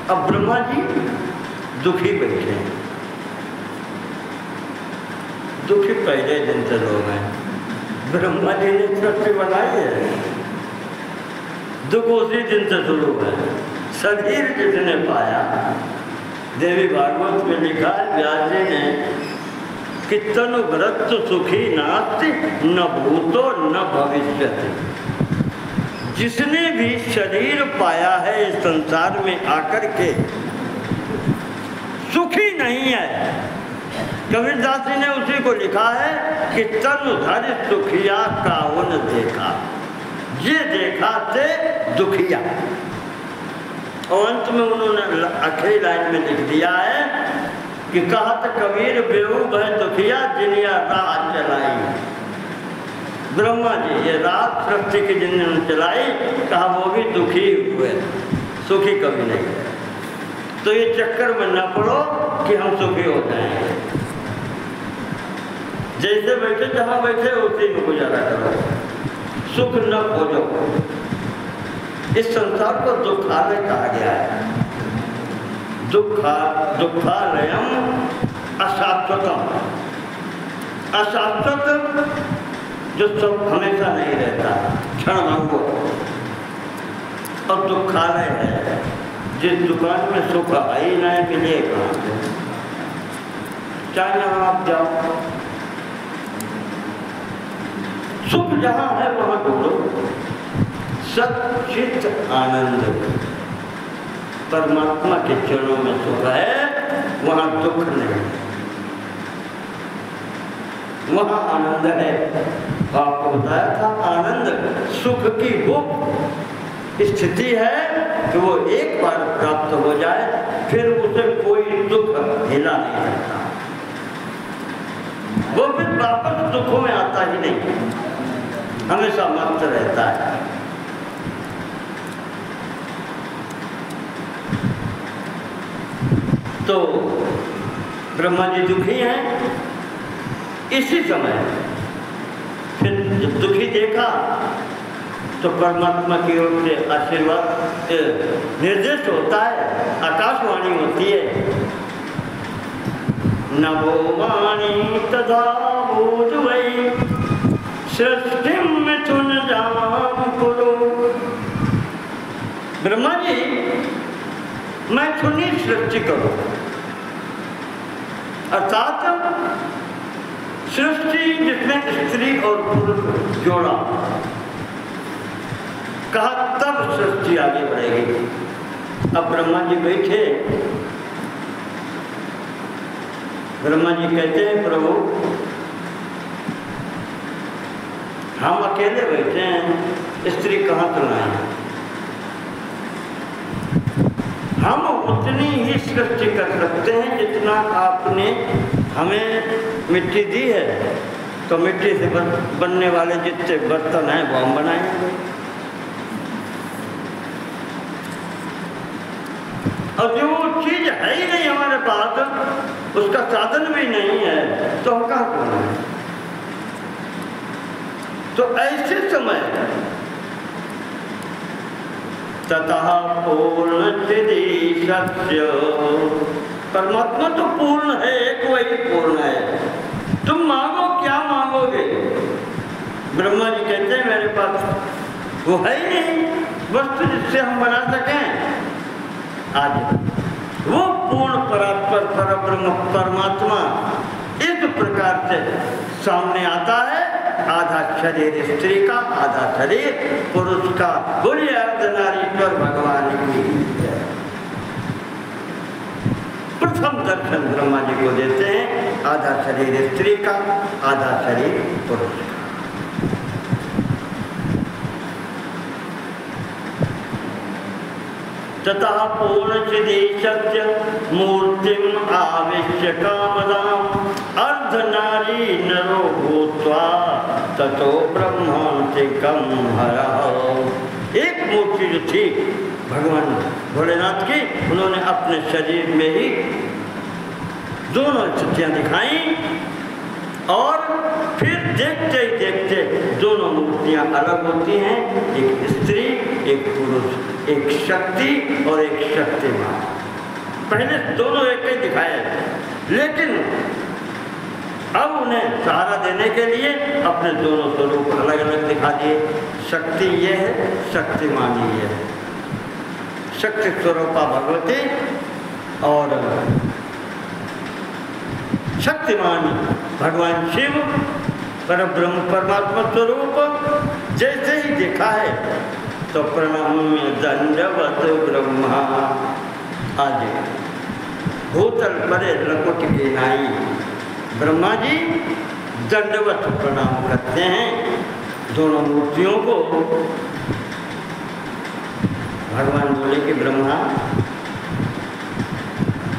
S1: अब ब्रह्मा जी दुखी बैठे हैं। दुखी पहले दिन से लोग हैं। ब्रह्मा जी ने सृष्टि बनाई है, दुख उसी दिन से शुरू है। शरीर जिसने पाया, देवी भागवत में लिखा है व्यास जी ने कि तनुभृत सुखी नास्ति न भूतो न भविष्यति। जिसने भी शरीर पाया है इस संसार में आकर के सुखी नहीं है। कबीरदास जी ने उसी को लिखा है कि तनुधर सुखिया कावन देखा, ये देखा थे दुखिया। और अंत में उन्होंने आखिरी लाइन में लिख दिया है कि कहत कबीर बेहू भय दुखिया जिनिया रात चलाई। ब्रह्मा जी ये रात सृष्टि की जिन्होंने चलाई, कहा वो भी दुखी हुए, सुखी कभी नहीं है। तो ये चक्कर में न पड़ो कि हम सुखी हो जाएंगे। जैसे बैठे जहाँ बैठे उसी में गुजारा करो, सुख न खोजो। इस संसार को दुखालय कहा गया है। दुखालयम अशाश्वतम। अशाश्वत जो सब हमेशा नहीं रहता, क्षणभंगुर। और दुखालय है जिस दुकान में सुख आई ना मिले कहाँ से। चाहे यहाँ आप जाओ, सुख जहाँ है वहाँ ढूंढो। सच्चित आनंद परमात्मा के चरणों में सुख है, वहाँ दुख नहीं, वहाँ आनंद है। आपको बताया था आनंद सुख की वो स्थिति है कि वो एक बार प्राप्त हो जाए फिर उसे कोई दुख हिला नहीं सकता। वो फिर वापस दुखों में आता ही नहीं, हमेशा मस्त रहता है। तो ब्रह्मा जी दुखी हैं। इसी समय फिर जब दुखी देखा तो परमात्मा की ओर से आशीर्वाद निर्देश होता है, आकाशवाणी होती है। नभो वाणी तथा भूत वै सृष्टि मिथुन जाम को ब्रह्मा जी मैं थोड़ी सृष्टि करूं, अर्थात सृष्टि जिसमें स्त्री और पुरुष जोड़ा, कहा तब सृष्टि आगे बढ़ेगी। अब ब्रह्मा जी बैठे, ब्रह्मा जी कहते हैं प्रभु हम अकेले बैठे हैं, स्त्री कहाँ से लाएं? हम उतनी ही सृष्टि कर सकते हैं जितना आपने हमें मिट्टी दी है, तो मिट्टी से बनने वाले जितने बर्तन हैं वो हम बनाएंगे। और जो चीज है ही नहीं हमारे पास, उसका साधन भी नहीं है, तो हम कहाँ बनाएं? तो ऐसे समय ततः पूर्ण सिद्धि सत्य, परमात्मा तो पूर्ण है, एक वही पूर्ण है। तुम मांगो, क्या मांगोगे? ब्रह्मा जी कहते हैं मेरे पास वो है ही नहीं वस्तु जिससे हम बना सकें। आज वो पूर्ण परात्पर परब्रह्म परमात्मा इस प्रकार से सामने आता है। आधा शरीर स्त्री का, आधा शरीर पुरुष का। बोलिए अर्धनारीश्वर भगवान की। प्रथम दर्शन ब्रह्मा जी को देते हैं, आधा शरीर स्त्री का, आधा शरीर पुरुष का। तथा पूर्ण सिद्धि सत्य मूर्तिम आविश्य कामदाम अर्धनारी नरो भूत्वा ततो ब्रह्मांतिकम हरः। एक मूर्ति जो थी भगवान भोलेनाथ की, उन्होंने अपने शरीर में ही दोनों स्थितियां दिखाई और फिर देखते ही देखते दोनों मूर्तियां अलग होती हैं, एक स्त्री एक पुरुष, एक शक्ति और एक शक्तिमान। पहले दोनों एक ही दिखाए, लेकिन अब उन्हें सहारा देने के लिए अपने दोनों स्वरूप अलग अलग दिखा दिए। शक्ति ये है, शक्तिमान ये है। शक्ति स्वरूपा भगवती और शक्तिमान भगवान शिव परब्रह्म परमात्मा स्वरूप जैसे ही देखा है तो प्रणम्य दंडवत ब्रह्मा। आज भूतल परे लकुट की नाई ब्रह्मा जी दंडवत प्रणाम करते हैं दोनों मूर्तियों को। भगवान बोले कि ब्रह्मा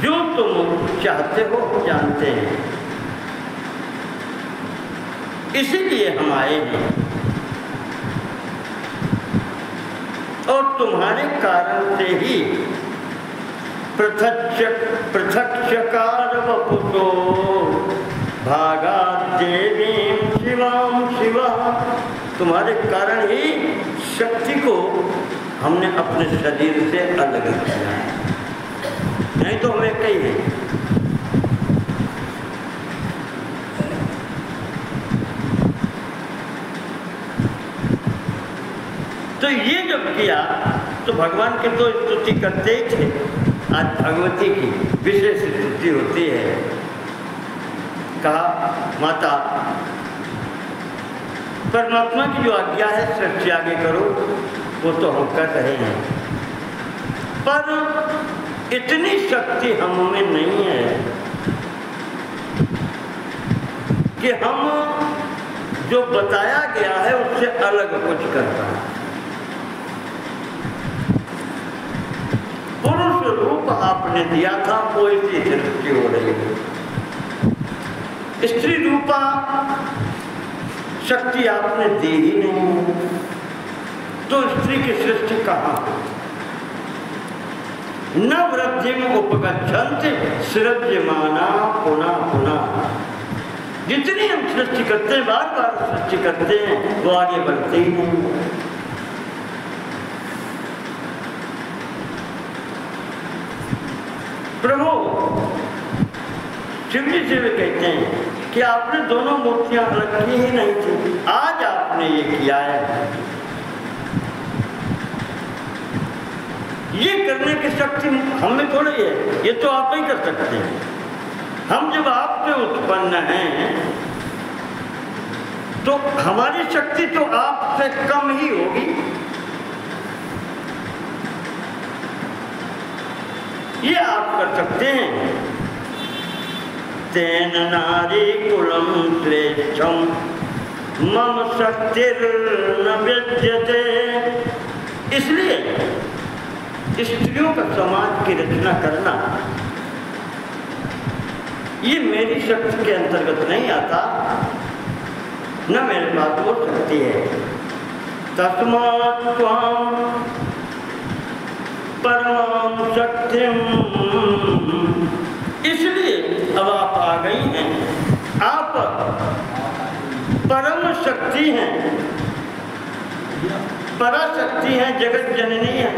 S1: जो तुम चाहते हो जानते हैं, इसीलिए हम आए हैं और तुम्हारे कारण से ही पृथक्षकार वपुतो भागा देवी शिवाम शिवा। तुम्हारे कारण ही शक्ति को हमने अपने शरीर से अलग किया है, नहीं तो हमें कहीं है। तो ये जब किया तो भगवान की तो स्तुति करते ही थे। आज भगवती की विशेष स्तुति होती है। कहा माता परमात्मा की जो आज्ञा है सृष्टि आगे करो, वो तो हम कर रहे हैं, पर इतनी शक्ति हम में नहीं है कि हम जो बताया गया है उससे अलग कुछ कर पाए। पुरुष रूप आपने दिया था, वो इसी सृष्टि हो रही है। स्त्री रूपा शक्ति आपने दी ही नहीं, तो स्त्री की सृष्टि कहाँ? न वृद्धिम उपगच्छन्ति सृज्यमाना पुनः पुनः। जितनी हम सृष्टि करते हैं, बार बार सृष्टि करते हैं, वो आगे बढ़ते ही नहीं। प्रभु शिव जी से भी कहते हैं कि आपने दोनों मूर्तियां अलग की ही नहीं थी, आज आपने ये किया है। ये करने की शक्ति हम में थोड़ी है, ये तो आप ही कर सकते हैं। हम जब आपसे उत्पन्न हैं तो हमारी शक्ति तो आपसे कम ही होगी। ये आप कर सकते हैं। तेन नारी कुलम श्रेष्ठम मम शक्तिर्न विद्यते। इसलिए स्त्रियों का समाज की रचना करना ये मेरी शक्ति के अंतर्गत नहीं आता, न मेरे पास हो सकती है। तस्मात् त्वां परमां शक्तिं, इसलिए अब आप आ गई हैं, आप परम शक्ति हैं, पराशक्ति हैं, जगत जननी हैं।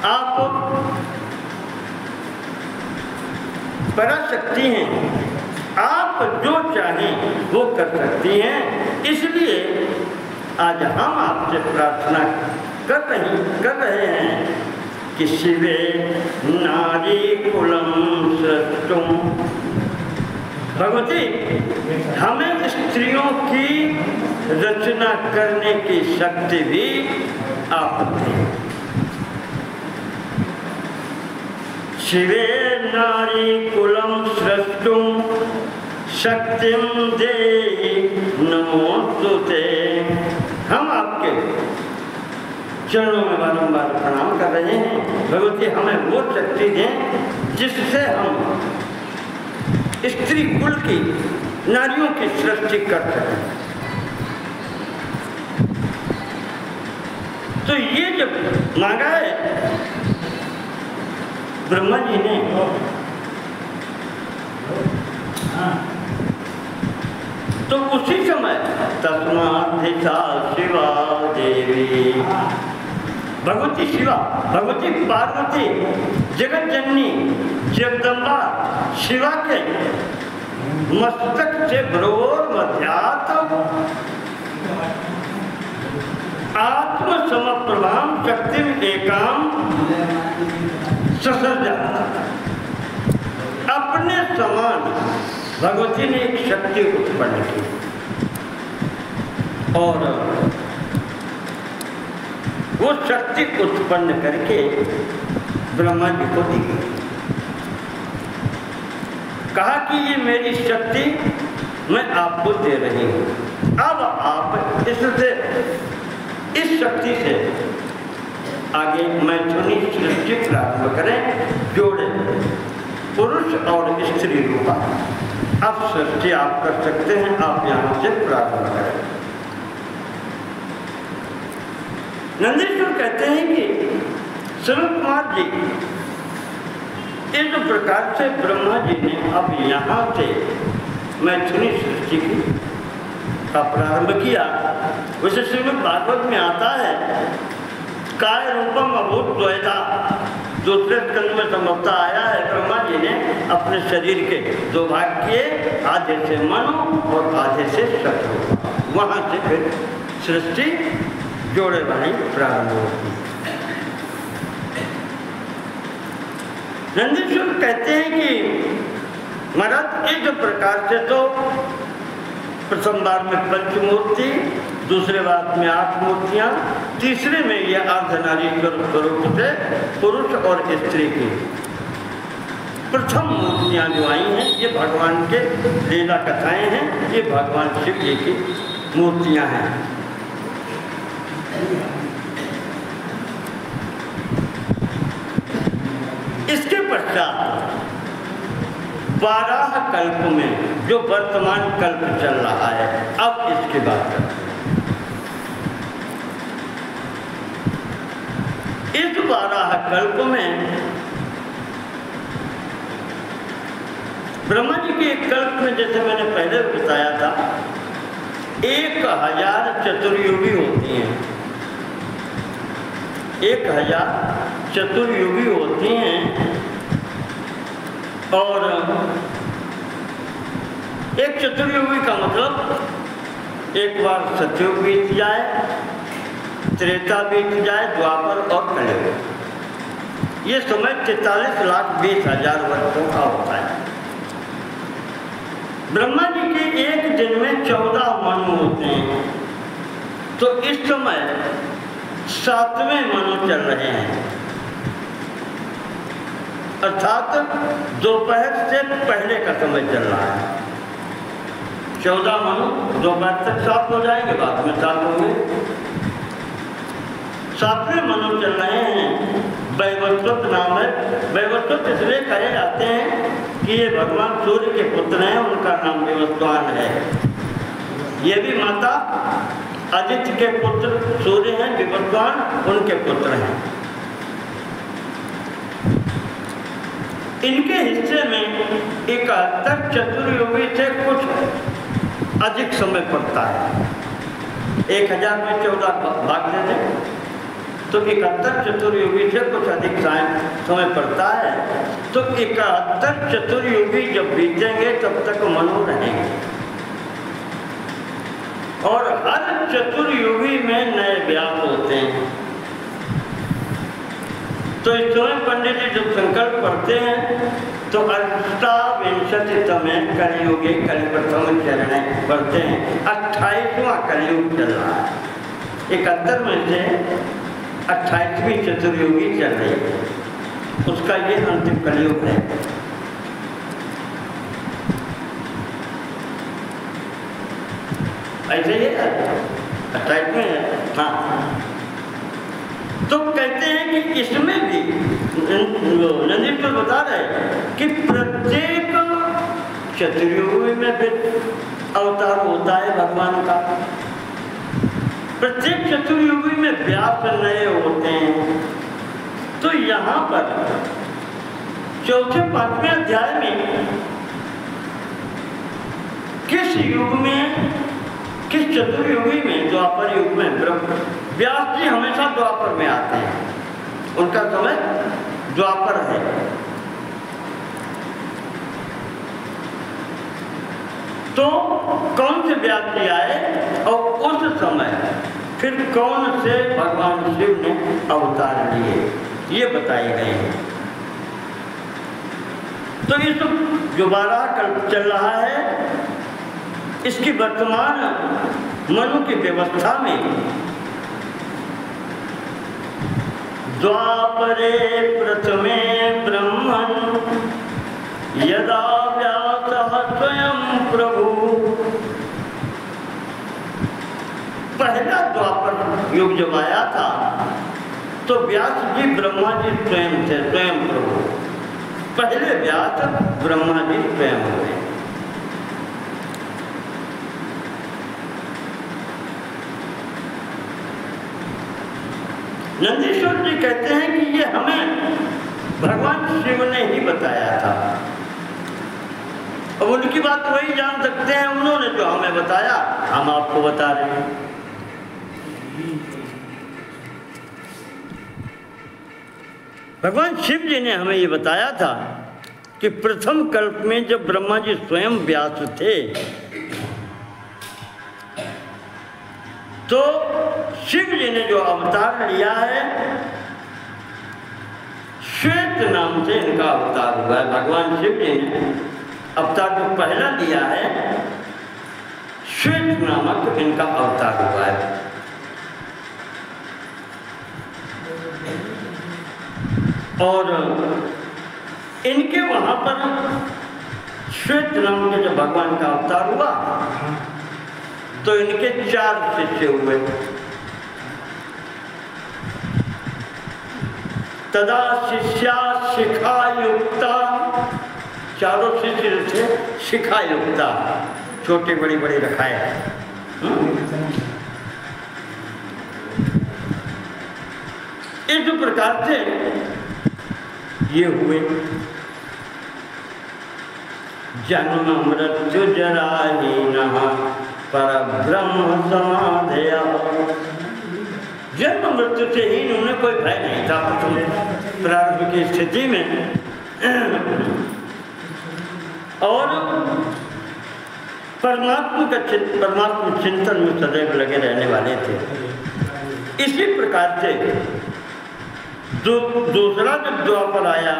S1: आप पराशक्ति हैं, आप जो चाहें वो कर सकती हैं। इसलिए आज हम आपसे प्रार्थना कर रहे हैं कि शिवे नारी कुलम सृष्टुम। भगवती, हमें स्त्रियों की रचना करने की शक्ति भी आप दें। शिवे नारी कुलम सृष्टुम शक्तिम देहि नमोस्तुते। हम आपके चरणों में बारंबार प्रणाम कर रहे हैं। भगवती, हमें वो शक्ति दें जिससे हम स्त्री कुल की, नारियों की सृष्टि कर सकें। तो ये जब मांगा है ब्रह्मा जी ने, तो उसी समय तस्माद्धिता शिवा देवी, भगवती शिवा, भगवती पार्वती, जगत जननी जगदम्बा शिवा के मस्तक से भ्रूर मध्यात आत्म समप्रभाम शक्ति एकाम ससर्जा। अपने समान भगवती ने एक शक्ति उत्पन्न की और वो शक्ति उत्पन्न करके ब्रह्मा जी को दी। कहा कि ये मेरी शक्ति मैं आपको दे रही हूँ, अब आप इससे, इस शक्ति से आगे मैथुनी सृष्टि प्रारंभ करें, जोड़े पुरुष और स्त्री रूपा। अब सृष्टि आप कर सकते हैं, आप यहाँ से प्रारंभ करें। नंदीश्वर कहते हैं कि सुनील कुमार जी, इस प्रकार से ब्रह्मा जी ने अब यहाँ से मैथुनी सृष्टि का प्रारंभ किया। वैसे श्रीमद् भागवत में आता है, काय रूपम अभूत द्वैता, दूसरे स्कंद में संभवता आया है, ब्रह्मा जी ने अपने शरीर के दो भाग किए, आधे से मनु और आधे से शत्रु। वहाँ से फिर सृष्टि जोड़े वाली प्रारंभ होती। नंदीश्वर कहते हैं कि महाराज इस प्रकार से तो प्रथम बार में पंचमूर्ति, दूसरे बार में 8 मूर्तियाँ, तीसरे में ये अर्धनारीश्वर स्वरूप से पुरुष और स्त्री की प्रथम मूर्तियाँ जो आई हैं, ये भगवान के लीला कथाएं हैं, ये भगवान शिव जी की मूर्तियाँ हैं। इसके पश्चात 12 कल्प में जो वर्तमान कल्प चल रहा है, अब इसकी बात करते हैं। इस 12 कल्प में ब्रह्मा जी के एक कल्प में, जैसे मैंने पहले बताया था, 1000 चतुर्युगी होती हैं। 1000 चतुर्युगी होती हैं और एक चतुर्युगी का मतलब एक बार सतयुग बीत जाए, त्रेता बीत जाए, द्वापर और कलयुग, ये समय 43,20,000 वर्षों का होता है। ब्रह्मा जी के एक दिन में 14 मनु होते हैं, तो इस समय 7वें मनु चल रहे हैं, अर्थात दोपहर से पहले का समय चल रहा है। 14 मनु दोपहर तक 7 हो जाएंगे, बाद में 7 होंगे। 7वें मनु चल रहे हैं। वैवस्वत नाम है। वैवस्वत इसलिए कहे जाते हैं कि ये भगवान सूर्य के पुत्र हैं, उनका नाम विवस्वान है। ये भी माता आदित्य के पुत्र सूर्य हैं, विवस्वान उनके पुत्र हैं। इनके हिस्से में 71 चतुर्युगी से कुछ अधिक समय पड़ता है। 1000 में 14 भाग दे दें तो 71 चतुर्युगी से कुछ अधिक समय पड़ता है। तो 71 चतुर्युगी जब बीतेंगे तब तक मनु रहेंगे, और हर चतुर्युगी में नए व्यास होते हैं। तो इस समय पंडित जी जब संकल्प पढ़ते हैं तो 28वें कलयुगे कलिप्रथम चरण पढ़ते हैं। 28वां कलयुग चल रहा है। 71 में से 28वीं चतुर्युगी चल रही है, उसका ये अंतिम कलयुग है। ऐसे ही 28वें है। हाँ, तो कहते हैं कि इसमें भी नंदीश्वर बता रहे कि प्रत्येक चतुर्युगी में फिर अवतार होता है भगवान का। प्रत्येक चतुर्युगी में व्यास नए होते हैं। तो यहाँ पर 4-5वें अध्याय में किस युग में, किस चतुर्युगी में, द्वापर युग में व्यास जी हमेशा द्वापर में आते हैं, उनका समय द्वापर है। तो कौन से व्यास जी आए और उस समय फिर कौन से भगवान शिव ने अवतार लिए, ये बताए गए हैं। तो ये तो जो 12 कल्प चल रहा है, इसकी वर्तमान मनु की व्यवस्था में द्वापरे प्रथमे ब्रह्मन् यदा व्यासः स्वयं प्रभु। पहला द्वापर युग जब आया था तो व्यास जी ब्रह्मा जी स्वयं थे, स्वयं प्रभु। पहले व्यास ब्रह्मा जी स्वयं हुए। नंदीश्वर जी कहते हैं कि ये हमें भगवान शिव ने ही बताया था। अब उनकी बात वही जान सकते हैं, उन्होंने जो हमें बताया हम आपको बता रहे हैं। भगवान शिव जी ने हमें ये बताया था कि प्रथम कल्प में जब ब्रह्मा जी स्वयं व्यास थे तो शिव जी ने जो अवतार लिया है, श्वेत नाम से इनका अवतार हुआ है। भगवान शिव जी ने अवतार जो पहला लिया है, श्वेत नामक इनका अवतार हुआ है। और इनके वहां पर श्वेत नाम के जब भगवान का अवतार हुआ तो इनके 4 शिष्य हुए। तदा शिष्या शिखा युक्ता, चारों शिष्य थे शिखा युक्ता, छोटे बड़ी बड़ी रखाए। इस प्रकार से ये हुए। जन्म मृत्यु जराहीनः परब्रह्म समाधया। जन्म मृत्यु से ही उन्हें कोई भय नहीं था प्रारंभ की स्थिति में, और परमात्मा चिंतन में सदैव लगे रहने वाले थे। इसी प्रकार से दूसरा जब द्वापर आया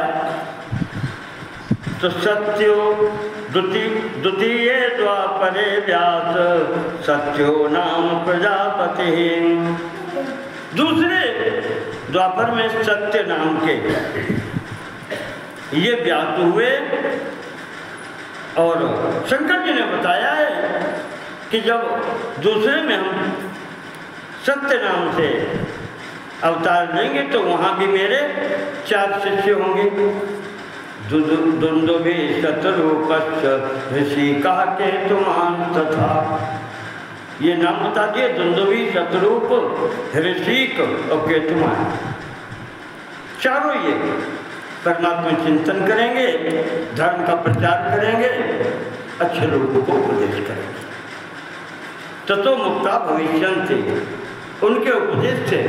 S1: तो सत्यो द्वितीय द्वापरे व्यास सत्यो नाम प्रजापति। दूसरे द्वापर में सत्य नाम के ये व्यास हुए। और शंकर जी ने बताया है कि जब दूसरे में हम सत्य नाम से अवतार लेंगे तो वहाँ भी मेरे 4 शिष्य होंगे। दुंदुभि शतरूपश्च ऋषि कहा के तुमान तथा, ये नाम बता दिए, दुंदुभि शतरूप ऋषिक और केतुमान, चारों ये परमात्मा चिंतन करेंगे, धर्म का प्रचार करेंगे, अच्छे लोगों को उपदेश करेंगे। ततो मुक्ता भविष्यन्ति, उनके उपदेश से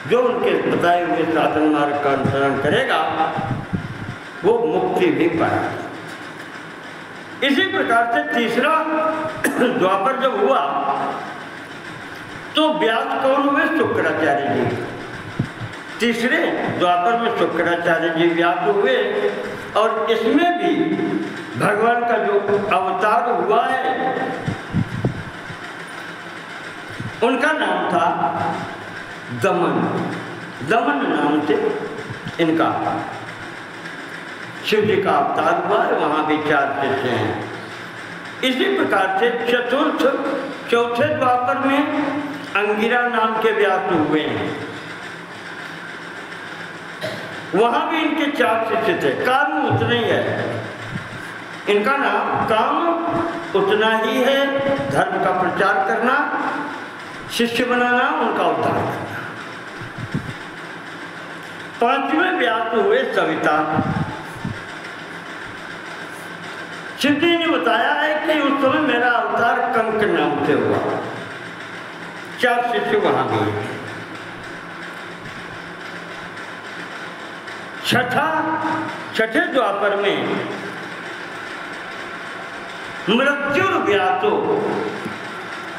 S1: जो उनके बताए हुए साधन मार्ग का अनुसरण करेगा वो मुक्ति भी पाएगा। इसी प्रकार से तीसरा द्वापर जब हुआ तो व्यास कौन हुए? शुक्राचार्य जी। तीसरे द्वापर में शुक्राचार्य जी व्यास हुए। और इसमें भी भगवान का जो अवतार हुआ है उनका नाम था दमन। दमन नाम से इनका शिव जी का अवतार हुआ है। वहाँ भी 4 शिष्य हैं। इसी प्रकार से चौथे द्वापर में अंगिरा नाम के व्यास हुए हैं। वहाँ भी इनके 4 शिष्य थे। काम उतना ही है, इनका नाम काम उतना ही है, धर्म का प्रचार करना, शिष्य बनाना, उनका उद्धार करना। 5वें व्यास हुए सविता। शिव जी ने बताया है कि उस समय मेरा अवतार कंक नाम से हुआ। 4 शिष्य वहां भी हैं। छठे द्वापर में मृत्यु व्यासो,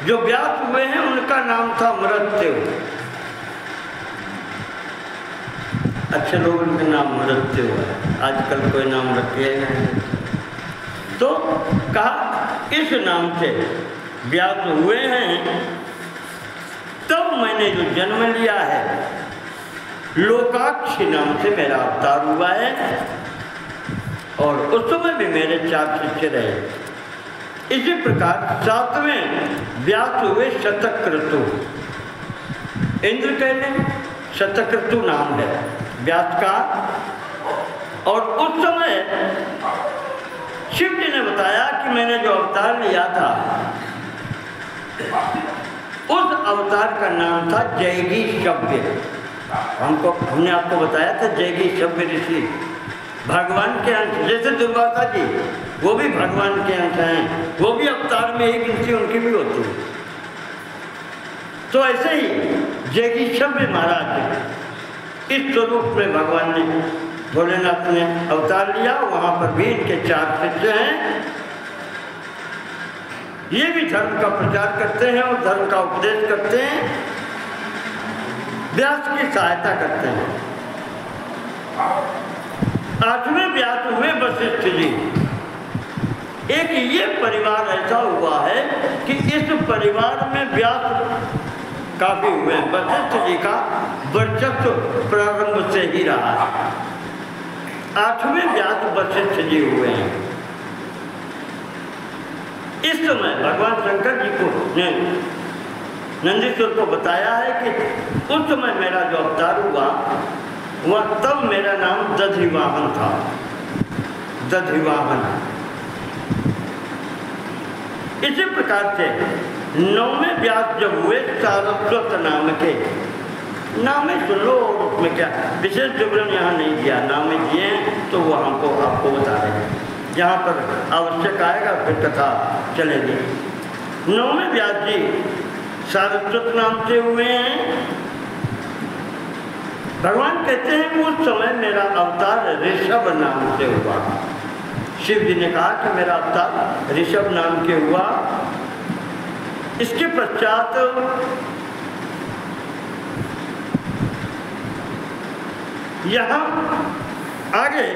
S1: जो व्यास हुए हैं उनका नाम था मृत्यु। अच्छे लोग उनका नाम मृत्यु है, आजकल कोई नाम रखे नहीं। तो कहा इस नाम से व्यास हुए हैं। तब मैंने जो जन्म लिया है लोकाक्षी नाम से मेरा अवतार हुआ है। और उस समय भी मेरे 4 शिष्य रहे। इसी प्रकार 7वें व्यास हुए शतक्रतु। इंद्र कहने शतक्रतु नाम है व्यास का। और उस समय शिव जी ने बताया कि मैंने जो अवतार लिया था उस अवतार का नाम था जैगी शव्य। हमने आपको बताया था जैगी शव्य ऋषि भगवान के अंश, जैसे दुर्वासा जी वो भी भगवान के अंश हैं, वो भी अवतार में एक गिनती उनकी भी होती है। तो ऐसे ही जैगी शव्य महाराज इस स्वरूप में भगवान ने, भोलेनाथ ने अवतार लिया। वहाँ पर भी इनके 4 शिष्य हैं। ये भी धर्म का प्रचार करते हैं और धर्म का उपदेश करते हैं, व्यास की सहायता करते हैं। 8वें व्यास हुए वशिष्ठ जी। एक ये परिवार ऐसा हुआ है कि इस परिवार में व्यास काफी हुए हैं। वशिष्ठ जी का वर्चस्व प्रारंभ से ही रहा है। 8वें व्यास वशिष्ठ जी हुए हैं। इस समय भगवान शंकर जी को ने नंदीश्वर को बताया है कि उस समय मेरा जो अवतार हुआ वह तब मेरा नाम दधिवाहन था। दधिवाहन। इसी प्रकार से 9वें व्यास जब हुए सारस्वत नाम के, नामे सुन लो और उसमें क्या विशेष विवरण यहाँ नहीं दिया, नामे दिए तो वो हमको आपको बता रहे हैं। जहाँ पर आवश्यक आएगा फिर कथा चलेगी। 9वें व्यास जी सारस्वत नाम से हुए हैं। भगवान कहते हैं कि उस समय मेरा अवतार ऋषभ नाम से हुआ। शिव जी ने कहा कि मेरा अवतार ऋषभ नाम के हुआ। इसके पश्चात यहाँ आगे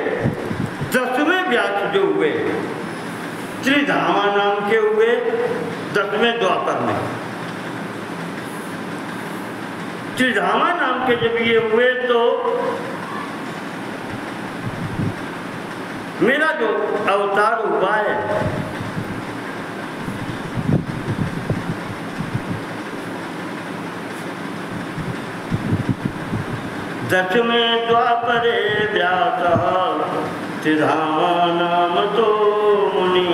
S1: 10वें व्यास जो हुए त्रिधामा नाम के हुए 10वें द्वापर में। त्रिधामा नाम के जब ये हुए तो मेरा जो अवतार हुआ है दशमें द्वापरे व्यासः त्रिधामा नाम तो मुनि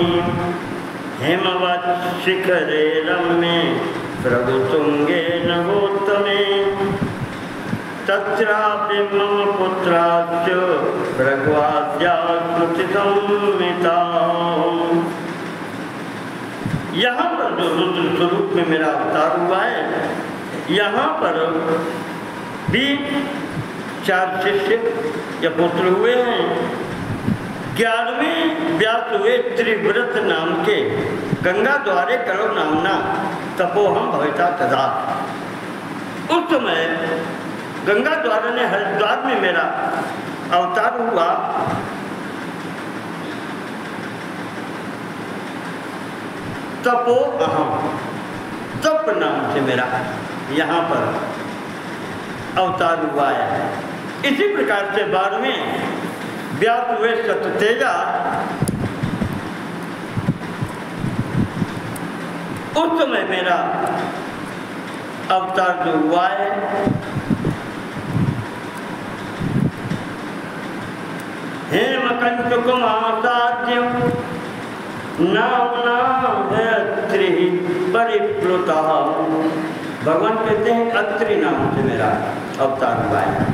S1: हेमवत् शिखरे रम्ये प्रभुतुंगे नवोत्तमे तत्रापि मम पुत्राश्च भृगवाद्या स्मृतिसंहिता। यहाँ पर जो रुद्र स्वरूप में मेरा अवतार हुआ है, यहाँ पर भी 4 शिष्य या पुत्र हुए हैं। 11वें व्यास हुए त्रिव्रत नाम के गंगा द्वारे करो नामना तपोहम भविता तथा। उस समय गंगा द्वारा ने हरिद्वार में मेरा अवतार हुआ। तपो अहम, तप नाम से मेरा यहाँ पर अवतार हुआ है। इसी प्रकार से 12वें व्यास हुए सततेजा। उस समय मेरा अवतार जो हुआ है हेमकंटक महासाध्यम नामना है अत्रि परिप्लुता। भगवान कहते हैं अत्रि नाम से मेरा अवतार हुआ है।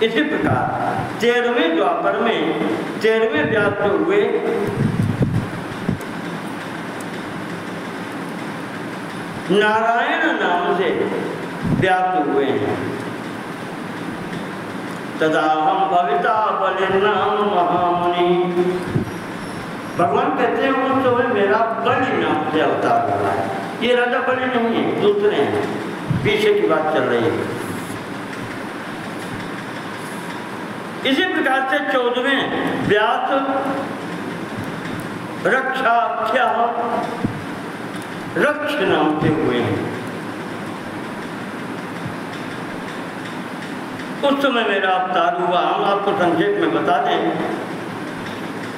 S1: इसी प्रकार 13वें द्वापर में 13वें व्यास जो हुए नारायण नाम से व्यास हुए हैं। तदा हम भविता बलिनाम महामुनि। भगवान कहते हैं उस समय मेरा बलि नाम से अवतार हुआ है। ये राजा बलि नहीं है, दूसरे हैं, पीछे की बात चल रही है। इसी प्रकार से 14वें व्यास रक्षाख्या रक्ष नाम से हुए हैं। उस समय मेरा अवतार हुआ। हम आपको संक्षेप में बता दें।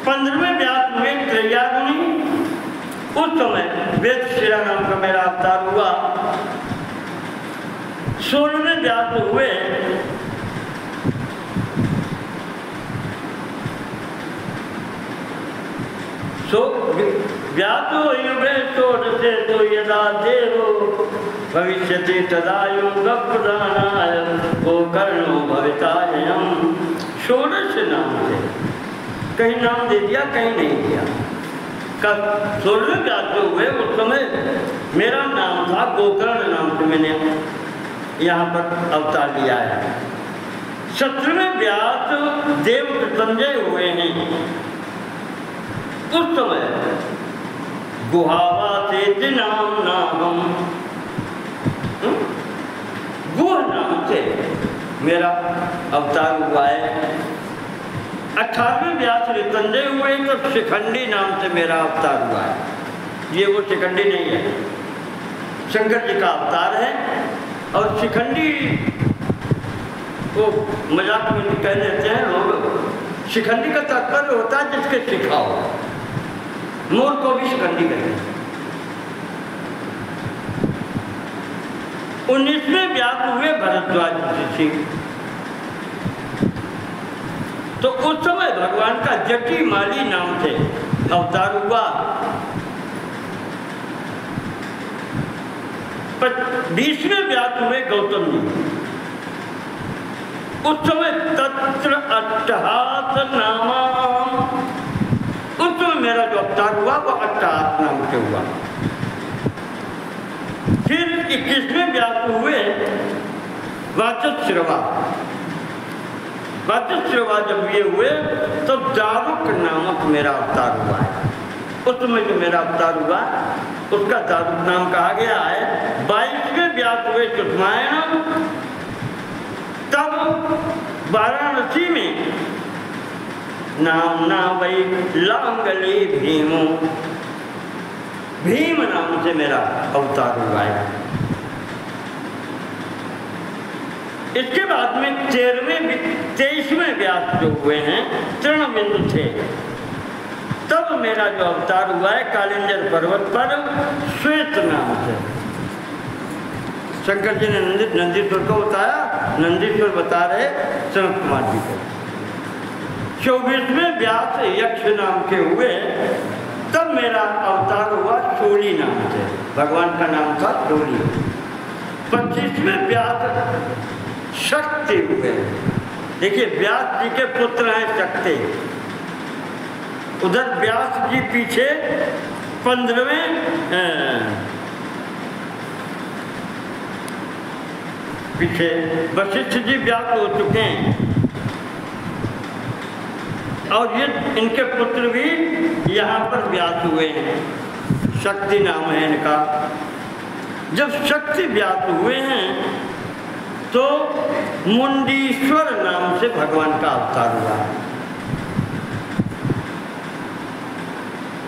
S1: 15वें व्यास में त्रयागुणी। उस समय वेदशिरा नाम का मेरा अवतार हुआ। 16वें व्यास हुए व्यासो युगे षोडशे तो यदा देवो भविष्यति तदा युग प्रधानाय गोकर्णो भवितायम्। षोडश नाम से कहीं नाम दे दिया, कहीं नहीं दिया। कब 16वें व्यास जो हुए उस समय मेरा नाम था गोकर्ण नाम से मैंने यहाँ पर अवतार लिया है। 17वें व्यास देव संजय हुए हैं। उस समय गुहावासे नाम नाम गुह नाम से मेरा अवतार हुआ है। 18वें व्यास संजय हुए तो शिखंडी नाम से मेरा अवतार हुआ है। ये वो शिखंडी नहीं है, शंकर जी का अवतार है। और शिखंडी को मजाक में कह देते हैं लोग। शिखंडी का तात्पर्य होता है जिसके शिखा हो। मोर को भी शिखंडी कहते हैं। 19वें व्यास हुए भरद्वाज ऋषि। तो उस समय भगवान का जटिमाली नाम से अवतार हुआ। 20वें व्यास हुए गौतम जी। उस समय तत्र अट्टहास नामा। उस समय मेरा जो अवतार हुआ वो अट्टहास नाम से हुआ। फिर 21वें व्यास हुए वाचस्रवा। वाचस्रवा जब ये हुए तो दारुक नामक मेरा अवतार हुआ है। उस समय जो मेरा अवतार हुआ उसका दारुक नाम कहा गया है। 22वें व्यास हुए सुषमायण। तब वाराणसी में नाम ना वही लांगली भीमो, भीम नाम से मेरा अवतार हुआ है। इसके बाद में 23वें व्यास जो हुए हैं तृणबिंदु थे, तब मेरा जो अवतार हुआ है कालिंजर पर्वत पर श्वेत नाम से। शंकर जी ने नंदीश्वर को बताया, नंदीश्वर बता रहे सनत कुमार जी को। 24वें व्यास यक्ष नाम के हुए, तब मेरा अवतार हुआ शूली नाम से, भगवान का नाम था शूली। 25वें व्यास शक्ति हुए। देखिए व्यास जी के पुत्र हैं शक्ति, उधर व्यास जी पीछे 15वें पीछे वशिष्ठ जी व्यास हो चुके हैं, और ये इनके पुत्र भी यहाँ पर व्यास हुए हैं, शक्ति नाम है इनका। जब शक्ति व्यास हुए हैं तो मुंडीश्वर नाम से भगवान का अवतार हुआ है।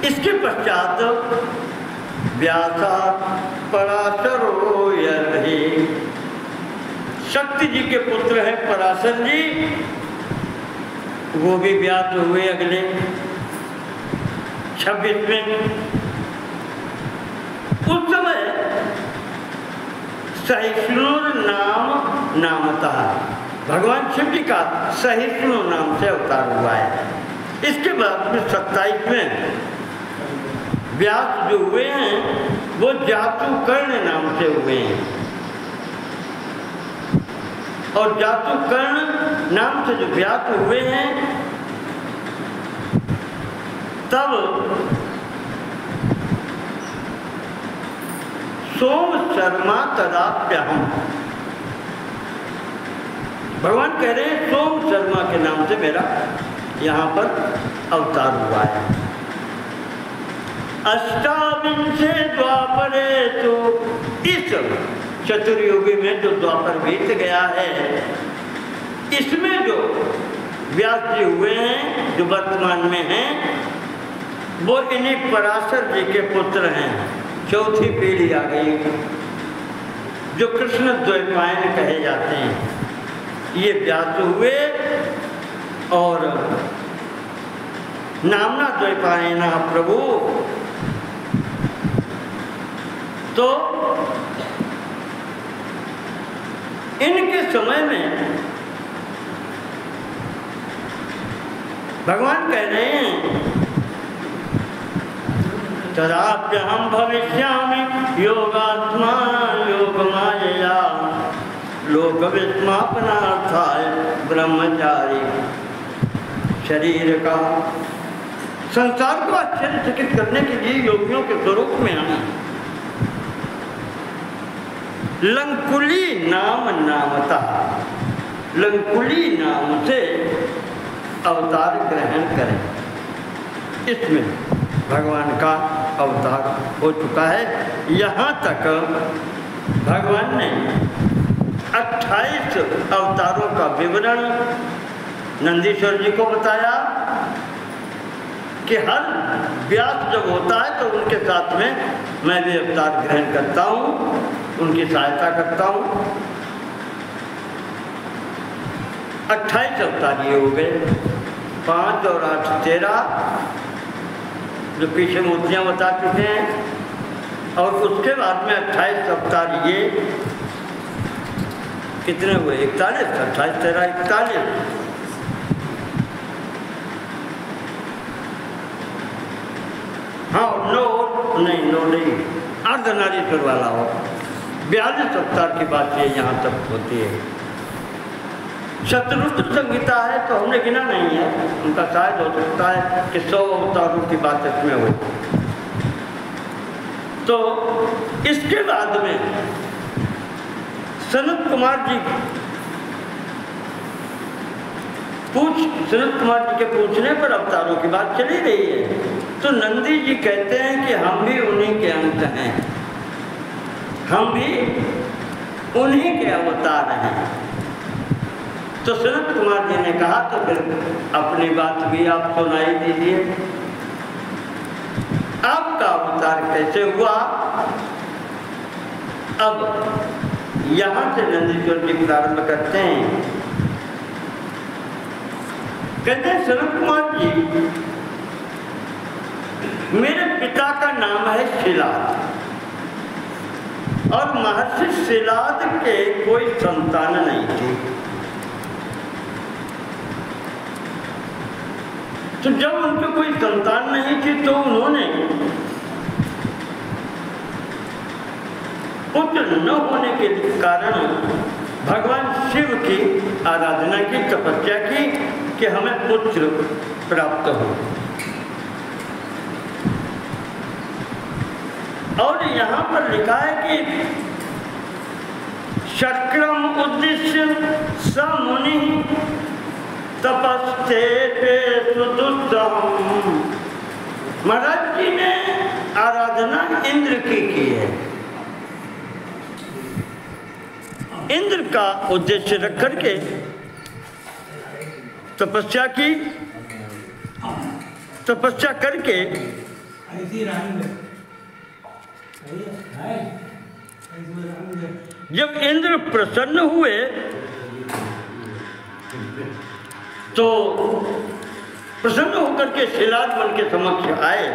S1: इसके पश्चात व्यासा पराशरो यर्हि, शक्ति जी के पुत्र हैं पराशर जी, वो भी व्यास हुए अगले 26वें। उस समय सहिष्णु नाम था, भगवान शिव जी का सहिष्णु नाम से अवतार हुआ है। इसके बाद में 27वें व्यास जो हुए हैं वो जातुकर्ण नाम से हुए हैं, और जातुकर्ण नाम से जो व्यास हुए हैं तब सोम शर्मा तदाप्यहम, भगवान कह रहे हैं सोम शर्मा के नाम से मेरा यहाँ पर अवतार हुआ है। अष्टाविंशे द्वापरे, तो इस चतुर्युगी में जो द्वापर बीत गया है, इसमें जो व्यास जी हुए हैं जो वर्तमान में हैं, वो इन्हीं पराशर जी के पुत्र हैं। चौथी पीढ़ी आ गई जो कृष्ण द्वैपायन कहे जाते हैं, ये व्यास हुए, और नामना द्वैपायन प्रभु। तो इनके समय में भगवान कह रहे हैं तदाप्यहं भविष्यामि योगात्मा योगमायया लोकविस्मापनार्थाय ब्रह्मचारी, शरीर का संसार को आश्चर्यचकित करने के लिए योगियों के स्वरूप में आना। लंकुली नामता, लंकुली नाम से अवतार ग्रहण करें। इसमें भगवान का अवतार हो चुका है। यहाँ तक भगवान ने 28 अवतारों का विवरण नंदीश्वर जी को बताया कि हर व्यास जब होता है तो उनके साथ में मैं भी अवतार ग्रहण करता हूँ, उनकी सहायता करता हूँ। 28 अवतार ये हो गए, 5 और 8 13 जो पीछे मूर्तियाँ बता चुके हैं, और उसके बाद में 28 अवतार ये कितने हुए? 41, 28 13 41। हाँ, नौ नहीं, अर्धनारीश्वर वाला हो। 42 अवतार की बात ये यहाँ तक होती है। शतरुद्र संहिता है तो हमने गिना नहीं है, उनका शायद हो सकता है कि 100 अवतारों की बात इसमें हुई। तो इसके बाद में सनत कुमार जी के पूछने पर अवतारों की बात चली रही है, तो नंदी जी कहते हैं कि हम भी उन्हीं के अंत हैं, हम भी उन्हीं के अवतार हैं। तो सनत कुमार जी ने कहा तो फिर अपनी बात भी आप सुनाई दीजिए, आपका अवतार कैसे हुआ। अब यहाँ से नंदीश्वर जी प्रारंभ करते हैं। कहते हैं सनत कुमार जी, मेरे पिता का नाम है शिलाद और महर्षि शिलाद के कोई संतान नहीं थी। तो जब उनके कोई संतान नहीं थी तो उन्होंने पुत्र न होने के कारण भगवान शिव की आराधना की, तपस्या की कि हमें पुत्र प्राप्त हो। और यहाँ पर लिखा है कि शक्रम उद्देश्य स मुनि तपस्ते महाराज जी ने आराधना इंद्र की है। इंद्र का उद्देश्य रख करके तपस्या की, तपस्या करके जब इंद्र प्रसन्न हुए तो प्रसन्न होकर के शिलाद मन के समक्ष आए,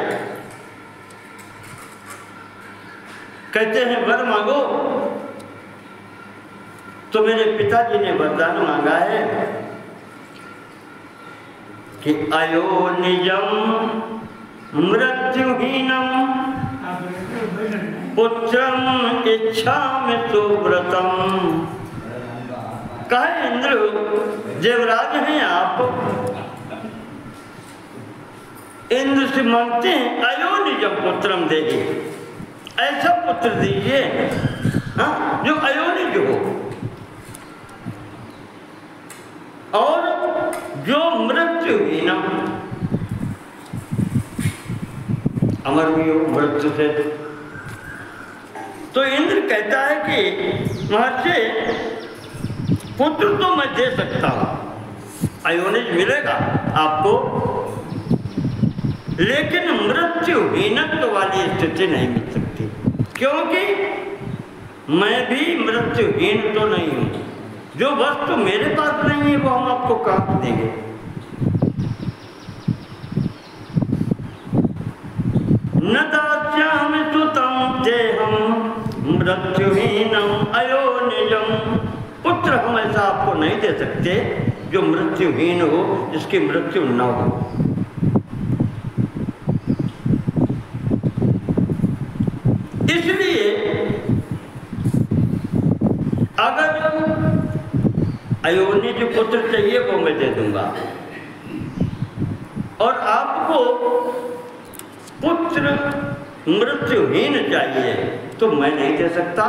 S1: कहते हैं वर मांगो। तो मेरे पिताजी ने वरदान मांगा है कि अयोनिजम मृत्युहीनम पुत्रम इच्छामि सुव्रतम। कहे इंद्र, देवराज हैं आप, इंद्र से मांगते हैं अयोनिजम पुत्रम दीजिए, ऐसा पुत्र दीजिए जो अयोनिज हो और जो मृत्युहीनम, अमर भी हो मृत्यु से। तो इंद्र कहता है कि महर्षि पुत्र तो मैं दे सकता हूं, अयोनिज मिलेगा आपको, लेकिन मृत्युहीनत्व वाली स्थिति नहीं मिल सकती, क्योंकि मैं भी मृत्युहीन तो नहीं हूं। जो वस्तु मेरे पास नहीं है वो हम आपको कहां देंगे। न दास्यामि सुतं तेहं मृत्युहीनम अयोनिजम। पुत्र हम ऐसा आपको नहीं दे सकते जो मृत्युहीन हो, जिसकी मृत्यु न हो। इसलिए अगर अयोनिज पुत्र चाहिए वो मैं दे दूंगा, और आपको पुत्र मृत्युहीन चाहिए तो मैं नहीं दे सकता।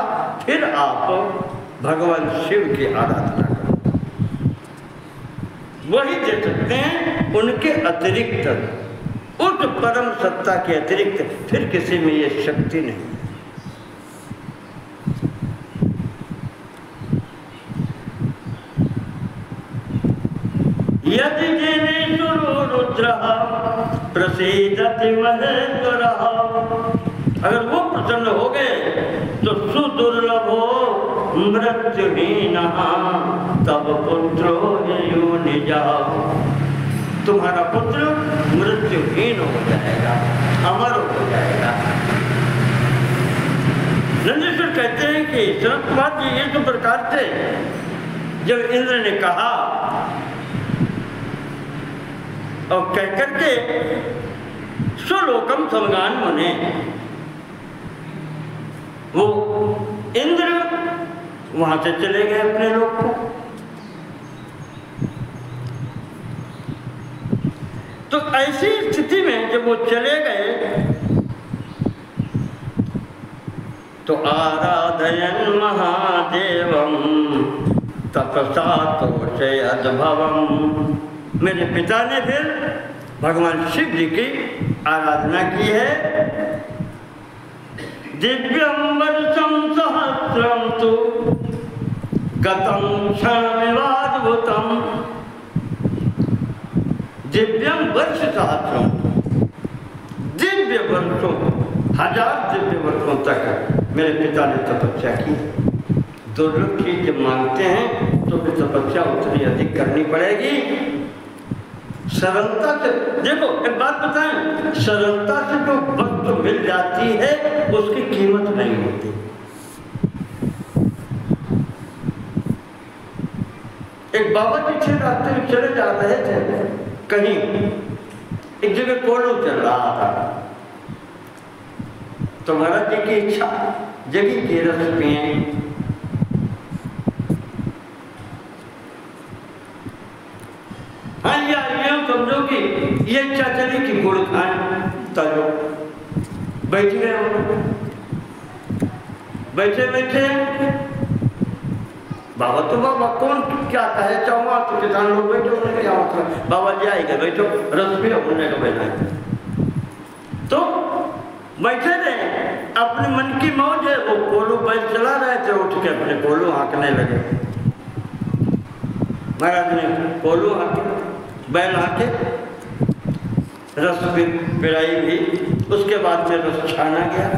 S1: फिर आप भगवान शिव की आराधना करो, वही दे सकते हैं। उनके अतिरिक्त, उस परम सत्ता के अतिरिक्त फिर किसी में ये शक्ति नहीं। यदि जनेश्वरो रुद्रः प्रसीदति महेश्वरः, अगर वो प्रसन्न हो गए तो सुदुर्लभो मृत्युहीनः तब पुत्रो योनिजः। तुम्हारा पुत्र मृत्युहीन हो जाएगा, अमर हो जाएगा। नंदीश्वर कहते हैं कि सनत कुमार जी ये तो प्रकार थे, जब इंद्र ने कहा और कह करके स्वलोकम समगान मुने, वो इंद्र वहां से चले गए अपने लोक को। तो ऐसी स्थिति में जब वो चले गए तो आराधयन् महादेवम तपसा तोषयद्भवम्। मेरे पिता ने फिर भगवान शिव जी की आराधना की है। दिव्यम वर्षम सहस्रम तो गतं क्षणमिवाद्भुतं दिव्यं वर्षसहस्रं, दिव्य वर्षों, 1000 दिव्य वर्षों तक मेरे पिता ने तपस्या की। दुर्लभ चीज जब मांगते हैं तो फिर तपस्या उतनी अधिक करनी पड़ेगी। सरलता से, देखो एक बात बताएं, सरलता से जो वस्तु मिल जाती है उसकी कीमत नहीं होती। एक बाबा जी थे, रास्ते में चले जा रहे थे कहीं, एक जगह कोल्हू चल रहा था, तो महाराज जी की इच्छा जगी कि रस पिए। हाँ यार, ये समझो कि ये इच्छा चली कि गुड़ खाएं, तलो बैठ गए। बैठे बैठे बाबा तो बाबा कौन क्या कहे चाहूँगा, तो किसान लोग बैठे, उन्होंने क्या मतलब बाबा जी आएगा, बैठो रस पियो, उन्होंने का बैठा। तो बैठे रहे, अपने मन की मौज है, वो कोल्हू बैल चला रहे थे, उठ के अपने कोल्हू हाँकने लगे। महाराज ने कोल्हू हाँके, बैल हाँके, रस पिलाई भी, उसके बाद में रस छाना गया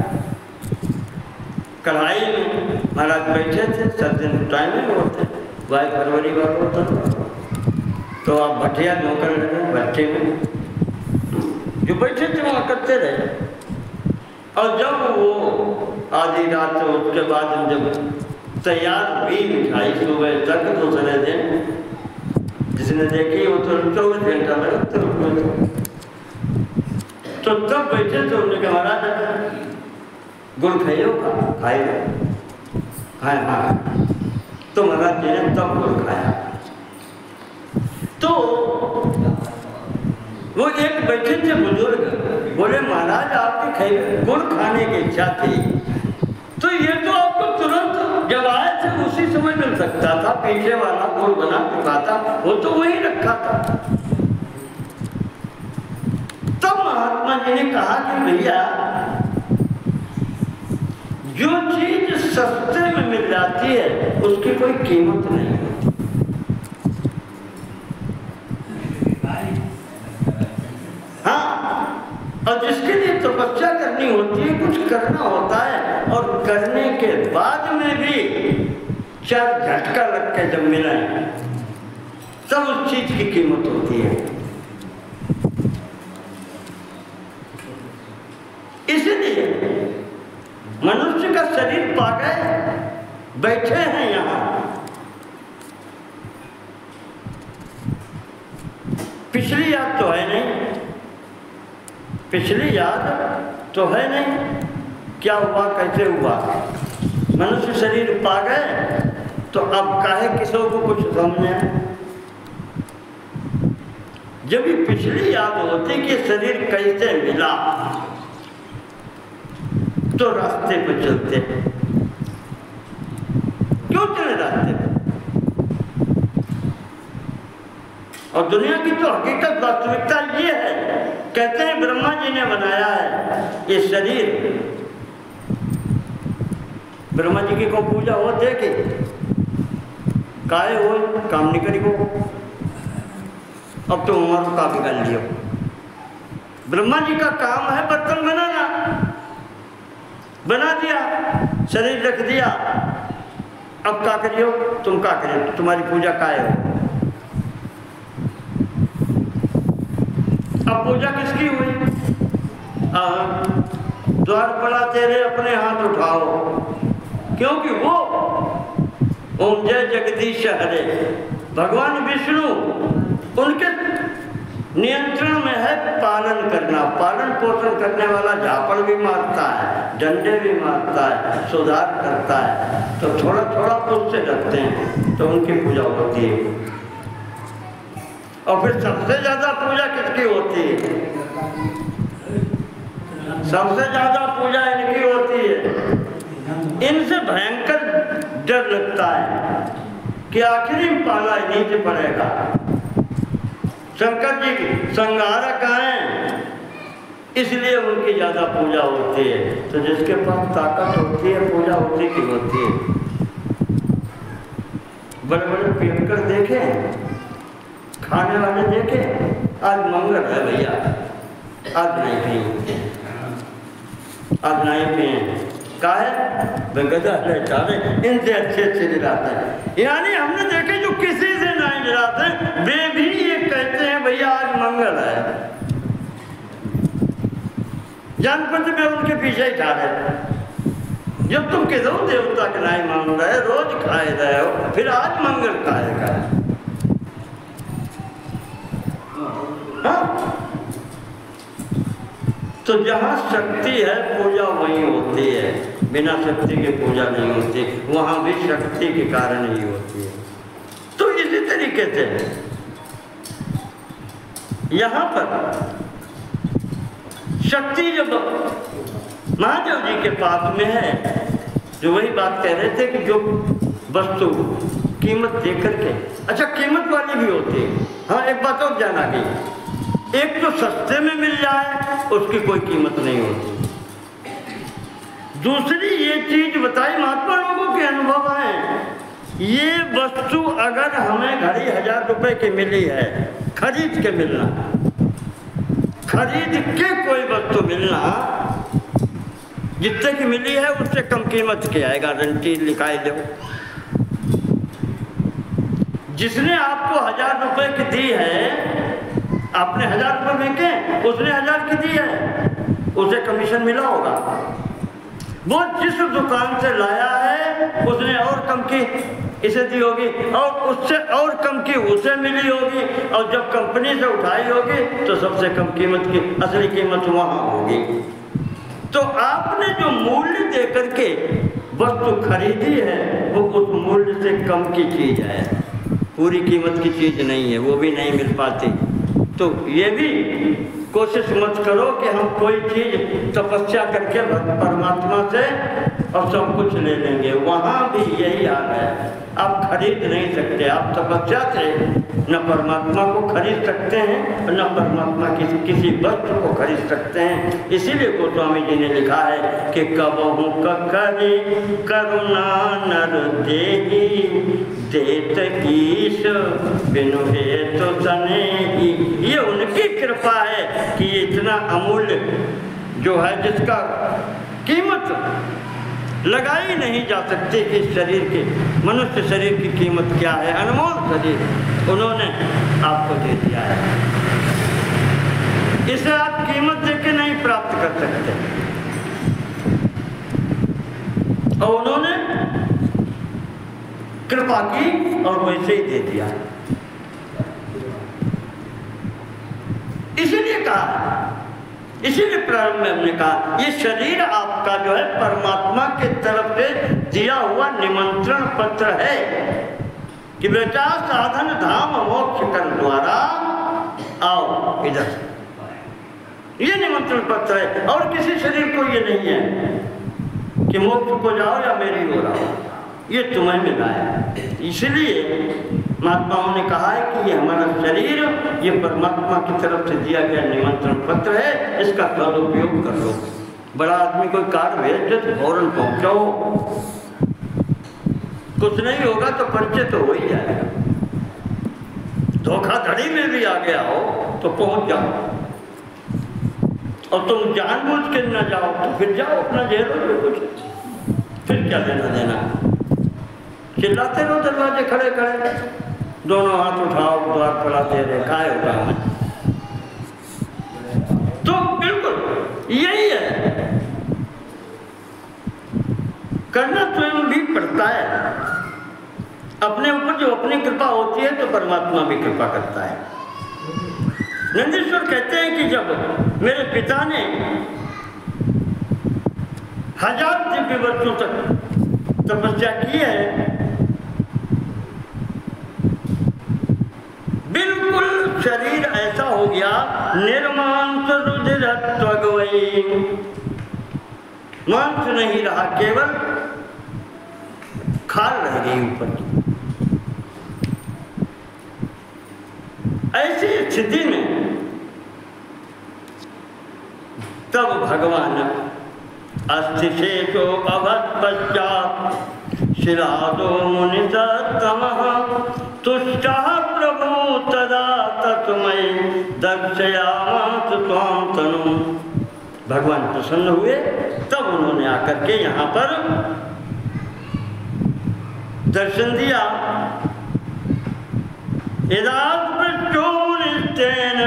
S1: कढ़ाई में। महाराज बैठे थे, सर्दी टाइम में होते, 22 फरवरी का होता, तो आप भटिया नौकर लगे भट्टे में, जो बैठे थे वहाँ करते रहे। और जब वो आधी रात, उसके बाद जब तैयार हुई मिठाई सुबह तक, दूसरे दिन जिसने देखी वो तो 24 घंटा लगा, तो तब बैठे थे, उन्होंने कहा महाराज गुड़ खाइयो, खाएगा खाए। हाँ, तो महाराज जी ने तब गुड़ खाया। तो वो एक बैठे थे बुजुर्ग, बोले महाराज आपके खाए गुड़ खाने की इच्छा थी, तो ये तो आपको तुरंत जब आए थे उसी समय मिल सकता था, पीछे वाला गुड़ बना चुका था, वो तो वही रखा था। तब महात्मा जी ने कहा कि भैया जो चीज सस्ते में मिल जाती है उसकी कोई कीमत नहीं होती। हाँ, और जिसके लिए तपस्या करनी होती है, कुछ करना होता है, और करने के बाद में भी 4 झटका लग के जब मिला तब उस चीज की कीमत होती है। इसलिए मनुष्य का शरीर पा गए, बैठे हैं यहाँ, पिछली याद तो है नहीं, पिछली याद तो है नहीं, क्या हुआ कैसे हुआ। मनुष्य शरीर पा गए तो अब काहे किसों को कुछ समझे। जब भी पिछली याद होती कि शरीर कैसे मिला, तो रास्ते पर चलते। क्यों चले रास्ते पर? और दुनिया की तो हकीकत वास्तविकता ये है, कहते हैं ब्रह्मा जी ने बनाया है ये शरीर। ब्रह्मा जी की को पूजा होते कि काहे हो काम नहीं करी को, अब तो उम्र काफी कर लियो। ब्रह्मा जी का काम है बर्तन बनाना, बना दिया, शरीर रख दिया, अब क्या करियो, तुम क्या करियो, तुम्हारी पूजा काहे हो। अब पूजा किसकी हुई? द्वार पड़ा तेरे अपने हाथ उठाओ, क्योंकि वो ओम जय जगदीश हरे भगवान विष्णु, उनके नियंत्रण में है पालन करना। पालन पोषण करने वाला झापड़ भी मारता है, डंडे भी मारता है, सुधार करता है, तो थोड़ा थोड़ा उससे डरते हैं, तो उनकी पूजा होती है। और फिर सबसे ज्यादा पूजा किसकी होती है? सबसे ज्यादा पूजा इनकी होती है। इनसे भयंकर डर लगता है कि आखिरी पाला इन्हीं से पड़ेगा। शंकर जी संहारक हैं, इसलिए उनकी ज्यादा पूजा होती है। तो जिसके पास ताकत होती है पूजा उसी की होती है। बड़े बड़े पियक्कर देखे, खाने वाले देखे, आज मंगल है भैया, आज नहीं पिए, आज नहीं पिए, काहे गधा लेटा रहे, इनसे अच्छे अच्छे गिराते हैं। यानी हमने देखे जो किसी से नहीं गिराते वे भी ये कहते हैं भैया आज मंगल है, जानपत में उनके पीछे ही खा रहे। जब तुम किधो देवता के नहीं मान रहे, रोज खाए रहे हो, फिर आज मंगल खाएगा। हाँ? तो जहाँ शक्ति है पूजा वहीं होती है, बिना शक्ति के पूजा नहीं होती, वहाँ भी शक्ति के कारण ही होती है। तो इसी तरीके से यहाँ पर शक्ति जब महादेव जी के पास में है, जो वही बात कह रहे थे कि जो वस्तु कीमत दे करके, अच्छा कीमत वाली भी होती है। हाँ एक बात और जाना कि एक तो सस्ते में मिल जाए उसकी कोई कीमत नहीं होती, दूसरी ये चीज बताई महात्मा लोगों के अनुभव है, ये वस्तु अगर हमें घड़ी 1000 रुपए की मिली है, खरीद के मिलना, खरीद के कोई वस्तु मिलना, जितने की मिली है उससे कम कीमत की है, गारंटी लिखाई दो। जिसने आपको 1000 रुपए की दी है, आपने 1000 रुपए फेंके, उसने 1000 की दी है, उसे कमीशन मिला होगा। वो जिस दुकान से लाया है उसने और कम की इसे दी होगी, और उससे और कम की उसे मिली होगी, और जब कंपनी से उठाई होगी तो सबसे कम कीमत की असली कीमत वहाँ होगी। तो आपने जो मूल्य दे करके वस्तु खरीदी है वो उस मूल्य से कम की चीज है, पूरी कीमत की चीज नहीं है, वो भी नहीं मिल पाती। तो ये भी कोशिश मत करो कि हम कोई चीज तपस्या करके परमात्मा से और सब कुछ ले लेंगे, वहाँ भी यही हाल है। आप खरीद नहीं सकते, आप तपस्या से न परमात्मा को खरीद सकते हैं न परमात्मा किसी वस्तु को खरीद सकते हैं। इसीलिए गोस्वामी जी ने लिखा है कि कबहू करी करुणा नर देही देत ईश बिनु हेतु सनेही। ये उनकी कृपा है कि इतना अमूल्य जो है, जिसका कीमत लगाई नहीं जा सकती कि शरीर की, मनुष्य शरीर की कीमत क्या है, अनमोल शरीर उन्होंने आपको दे दिया है, इसे आप कीमत देके नहीं प्राप्त कर सकते, और उन्होंने कृपा की और वैसे ही दे दिया। इसीलिए कहा, इसीलिए प्रारंभ में हमने कहा ये शरीर आपका जो है परमात्मा की तरफ से दिया हुआ निमंत्रण पत्र है कि बेटा साधन धाम मोक्ष कर द्वारा आओ इधर, ये निमंत्रण पत्र है। और किसी शरीर को ये नहीं है कि मोक्ष को जाओ या मेरी हो रहा हो, ये तुम्हें मिला है। इसलिए महात्माओं ने कहा है कि ये हमारा शरीर ये परमात्मा की तरफ से दिया गया निमंत्रण पत्र है, इसका सदुपयोग कर लो। बड़ा आदमी कोई कार भेज दे तो फौरन पहुंचाओ, कुछ नहीं होगा तो परिचय तो हो ही जाएगा। धोखाधड़ी में भी आ गया हो तो पहुंच जाओ, और तुम जानबूझ के न जाओ तो फिर जाओ अपना झेलो जो कुछ, फिर क्या लेना देना। चिल्लाते रहो दरवाजे खड़े खड़े, दोनों हाथ उठाओ द्वार खुला दे रहे, काय होगा हमें। तो बिल्कुल यही है, करना स्वयं भी पड़ता है। अपने ऊपर जो अपनी कृपा होती है तो परमात्मा भी कृपा करता है। नंदीश्वर कहते हैं कि जब मेरे पिता ने 1000 दिव्य वर्षों तक तपस्या की है, बिल्कुल शरीर ऐसा हो गया निर्मांस रुधिर त्वगवई, मांस नहीं रहा, केवल खाल रह गई ऊपर की। ऐसी स्थिति में तब भगवान अस्थिशेषो अभत् पश्चात् शिलादो मुनिसत्तमः तुष्टः प्रभु तदा तस्मै दर्शयामास त्वां तनुं। भगवान प्रसन्न हुए, तब उन्होंने आकर के यहाँ पर दर्शन दिया। यदा पृष्ठो मुनिस्तेन,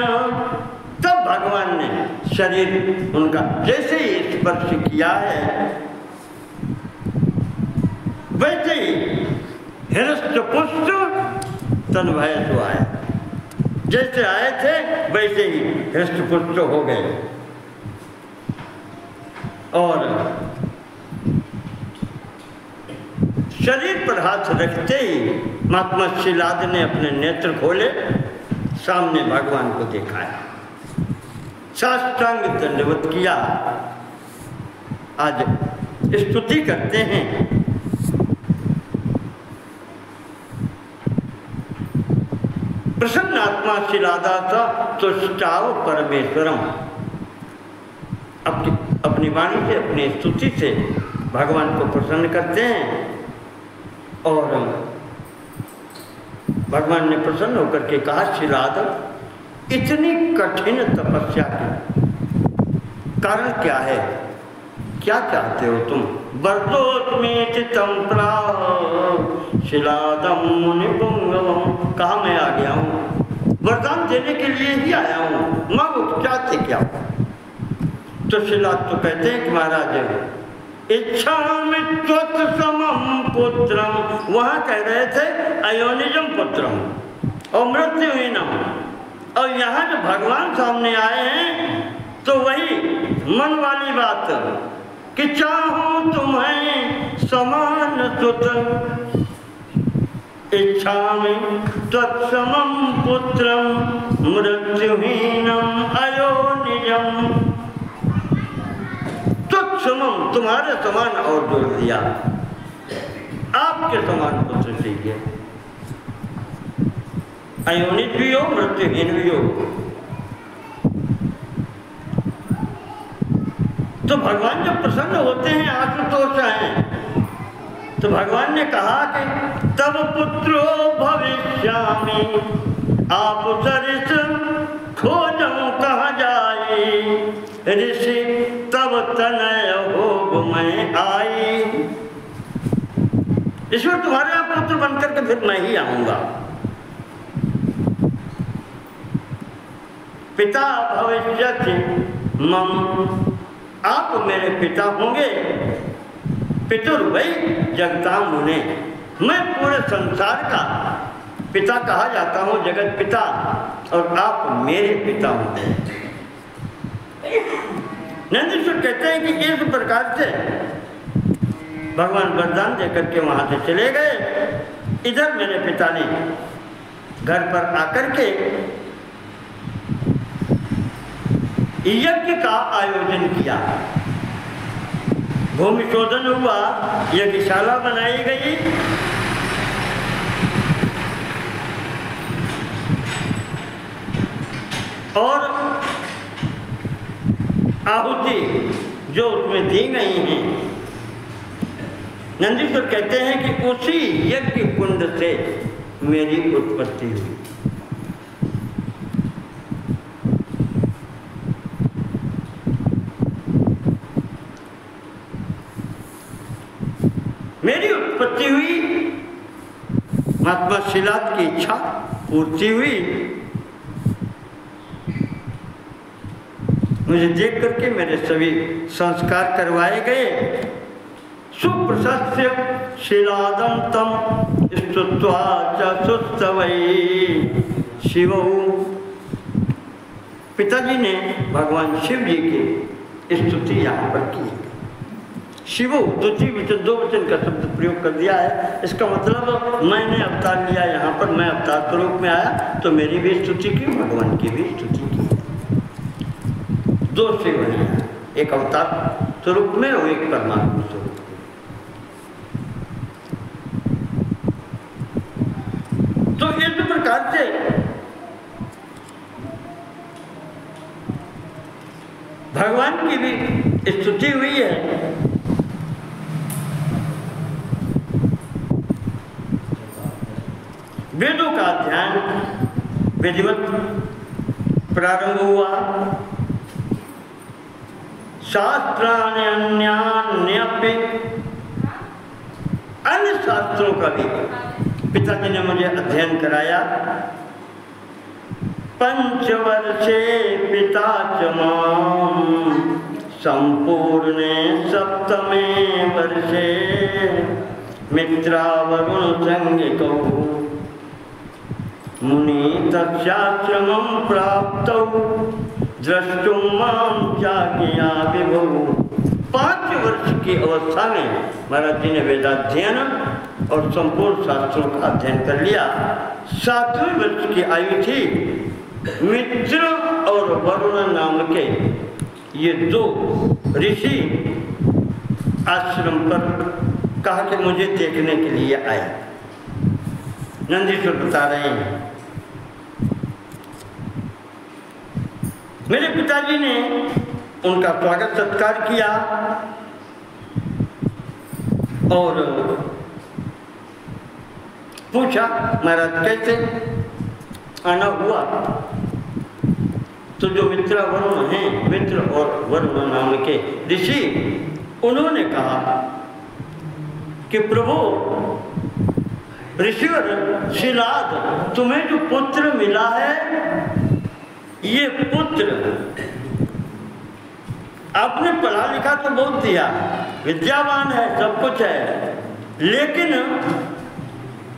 S1: तब भगवान ने शरीर उनका जैसे ही स्पर्श किया है वैसे ही हृष्टपुष्ट तन्भय तो आए, जैसे आए थे वैसे ही हृष्टपुष्ट हो गए। और शरीर पर हाथ रखते ही महात्मा शिलाद ने अपने नेत्र खोले, सामने भगवान को दिखाया, साष्टांग दंडवत किया। आज स्तुति करते हैं, प्रसन्न आत्मा शिलादा था तुष्टाव परमेश्वरम। अपनी वाणी से, अपनी स्तुति से भगवान को प्रसन्न करते हैं। और भगवान ने प्रसन्न होकर के कहा, शिलाद इतनी कठिन तपस्या की कारण क्या है, क्या चाहते हो तुम? वर्तोस्मीत तम प्राह शिलादम मुनि पुंगवम। कहा मैं आ गया हूँ, वरदान देने के लिए ही आया हूँ, मांगो चाहते क्या? तो शिलाद तो कहते हैं कि महाराज इच्छामि त्वत्समं पुत्रम, वहाँ कह रहे थे अयोनिजम पुत्रम और मृत्युहीनम, और यहाँ जो भगवान सामने आए हैं तो वही मन वाली बात कि चाहूं तुम्हें समान सुत। इच्छामि त्वत्समं पुत्रम मृत्युहीनम अयोनिजम। त्वत्समं तुम्हारे समान और जोड़ दिया, आपके समान पुत्र चाहिए, अयोनिज भी हो मृत्युहीन भी हो। तो भगवान जब प्रसन्न होते हैं, आशुतोष हैं, तो भगवान ने कहा कि तब पुत्रो भविष्यामि आप सरिस खोजऊं कहाँ जाई, ऋषि तब तनय भोग में आई। ईश्वर तुम्हारे यहाँ पुत्र बनकर के फिर मैं ही आऊंगा। पिता भविष्यति मम, आप मेरे पिता होंगे। पितुर वै जगता मुने, मैं पूरे संसार का पिता कहा जाता हूँ, जगत पिता, और आप मेरे पिता होंगे। नंदीश्वर कहते हैं कि इस प्रकार से भगवान वरदान देकर के वहाँ से चले गए। इधर मेरे पिता ने घर पर आकर के यज्ञ का आयोजन किया, भूमि शोधन हुआ, यज्ञशाला बनाई गई, और आहुति जो उसमें दी गई हैं, नंदीश्वर कहते हैं कि उसी यज्ञ कुंड से मेरी उत्पत्ति हुई। मेरी उत्पत्ति हुई, महात्मा शिलाद की इच्छा पूर्ति हुई। मुझे देख करके मेरे सभी संस्कार करवाए गए। सुप्रशस्य शिलादं तम स्तुत्वा च सुस्तवै शिवौ। पिताजी ने भगवान शिव जी की स्तुति यहाँ पर की। शिवो द्वितीय वचन, दो वचन का शब्द प्रयोग कर दिया है। इसका मतलब मैंने अवतार लिया यहाँ पर, मैं अवतार के रूप में आया तो मेरी भी स्तुति की, भगवान की भी स्तुति की। दो शिव हैं, एक अवतार स्वरूप में और एक परमात्मा स्वरूप में। तो इस प्रकार से भगवान की भी स्तुति हुई है। विधिवत प्रारंभ हुआ। शास्त्राणि अन्यान्यपि, अन्य शास्त्रों का भी पिताजी ने मुझे अध्ययन कराया। पंचवर्षे पिता च मां संपूर्णे सप्तमे वर्षे मित्रावरुण संगिकौ मुनि तस्याश्रमं प्राप्तौ द्रष्टुं मां चाज्ञया विभौ। 5 वर्ष की अवस्था में महाराज जी ने वेदाध्ययन और संपूर्ण शास्त्रों का अध्ययन कर लिया। 7वें वर्ष की आयु थी। मित्र और वरुण नाम के ये 2 ऋषि आश्रम पर कहा कि मुझे देखने के लिए आए। नंदीश्वर बता रहे हैं, मेरे पिताजी ने उनका स्वागत सत्कार किया और पूछा महाराज कैसे आना हुआ। तो जो मित्र वरुण हैं, मित्र और वरुण नाम के ऋषि, उन्होंने कहा कि प्रभु ऋषिवर शिलाद, तुम्हें जो पुत्र मिला है, ये पुत्र आपने पढ़ा लिखा तो बहुत दिया, विद्यावान है, सब कुछ है, लेकिन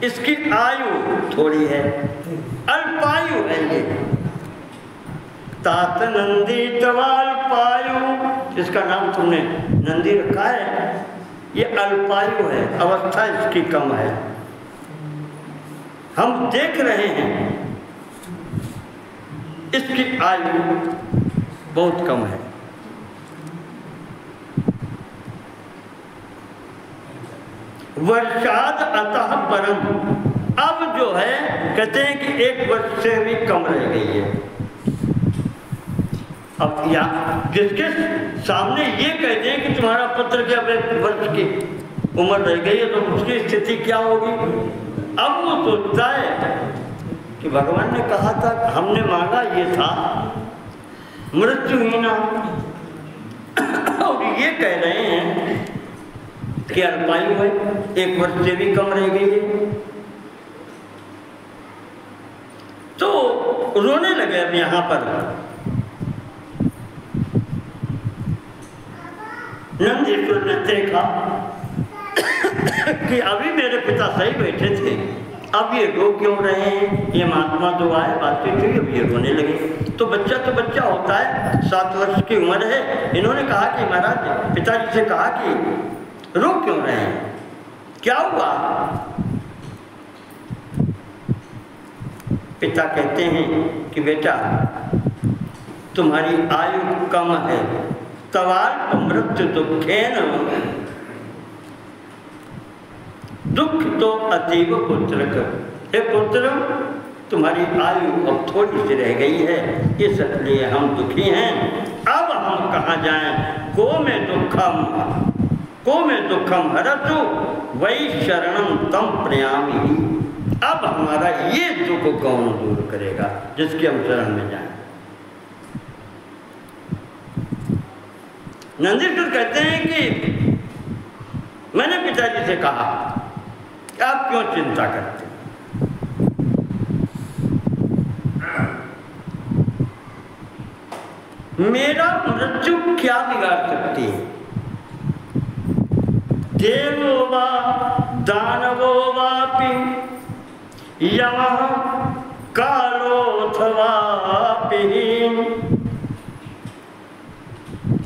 S1: इसकी आयु थोड़ी है, अल्पायु है। ये तात नंदी तवाल पायु, इसका नाम तुमने नंदी रखा है, ये अल्पायु है, अवस्था इसकी कम है। हम देख रहे हैं इसकी आयु बहुत कम है। वर्षाद अतः परम, अब जो है कहते हैं कि 1 वर्ष से भी कम रह गई है। अब या जिसके सामने ये कह दें कि तुम्हारा पुत्र के अब 1 वर्ष की उम्र रह गई है, तो उसकी स्थिति क्या होगी। अब वो सोचता है कि भगवान ने कहा था, हमने मांगा ये था मृत्युहीना, और ये कह रहे हैं कि अल्पायु है, 1 वर्ष से भी कम रह गई है। तो रोने लगे अब यहाँ पर। नंदीश्वर ने देखा कि अभी मेरे पिता सही बैठे थे, अब ये रो क्यों रहे हैं। ये महात्मा तो आए, बातचीत हुई, अब ये रोने लगे। तो बच्चा होता है, 7 वर्ष की उम्र है। इन्होंने कहा कि महाराज, पिताजी से कहा कि रो क्यों रहे हैं, क्या हुआ। पिता कहते हैं कि बेटा तुम्हारी आयु कम है, तवाल मृत्यु दुखेन, दुख तो अतीव पुत्रक, हे पुत्र तुम्हारी आयु अब थोड़ी सी रह गई है, इसलिए हम दुखी हैं। अब हम कहाँ जाएं। को में दुखम हरतु वही शरणम तम प्रयामी। अब हमारा ये दुख कौन दूर करेगा, जिसके हम शरण में जाएं। नंदीश्वर कहते हैं कि मैंने पिताजी से कहा कि आप क्यों चिंता करते हैं, मेरा मृत्यु क्या बिगाड़ सकती है। देवो वा दानवो वापि यमः कालोऽथवापि,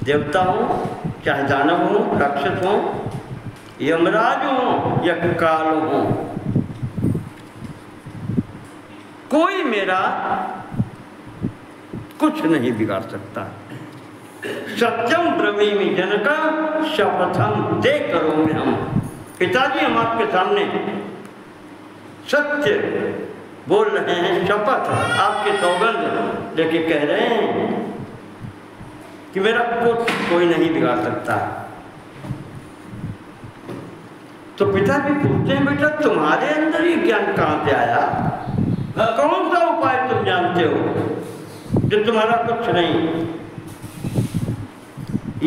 S1: देवता हो चाहे दानव हो, राक्षस हो, यमराज हो या काल हो, कोई मेरा कुछ नहीं बिगाड़ सकता। सत्यम ब्रवीमि जनक शपथम ते करोमि हम। पिताजी हम आपके सामने सत्य बोल रहे हैं, शपथ आपके सौगंध लेके कह रहे हैं कि मेरा कुछ कोई नहीं बिगाड़ सकता। तो पिताजी पूछते हैं, बेटा तुम्हारे अंदर ये ज्ञान कहाँ से आया, कौन सा उपाय उपाय तुम जानते हो जो तुम्हारा कुछ नहीं।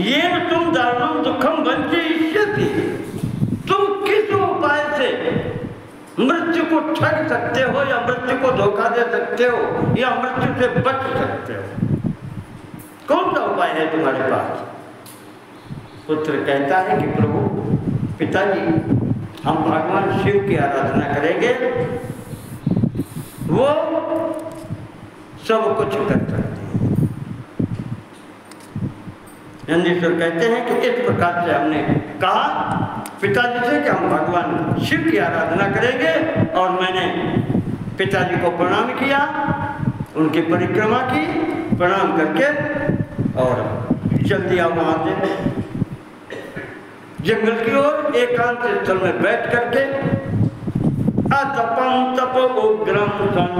S1: ये तुम दारुणम दुखम वंचयिष्यति, तुम किस उपाय से मृत्यु को ठग सकते हो या मृत्यु को धोखा दे सकते हो या मृत्यु से बच सकते हो? कौन सा उपाय है तुम्हारे पास? पुत्र कहता है कि प्रभु पिताजी, हम भगवान शिव की आराधना करेंगे, वो सब कुछ कर सकते हैं। नंदीश्वर कहते हैं कि इस प्रकार से हमने कहा पिताजी से कि हम भगवान शिव की आराधना करेंगे, और मैंने पिताजी को प्रणाम किया, उनकी परिक्रमा की, प्रणाम करके और चल दिया वहाँ से जंगल की ओर। एकांत स्थल में बैठ करके अतपम तप उग्रम सन,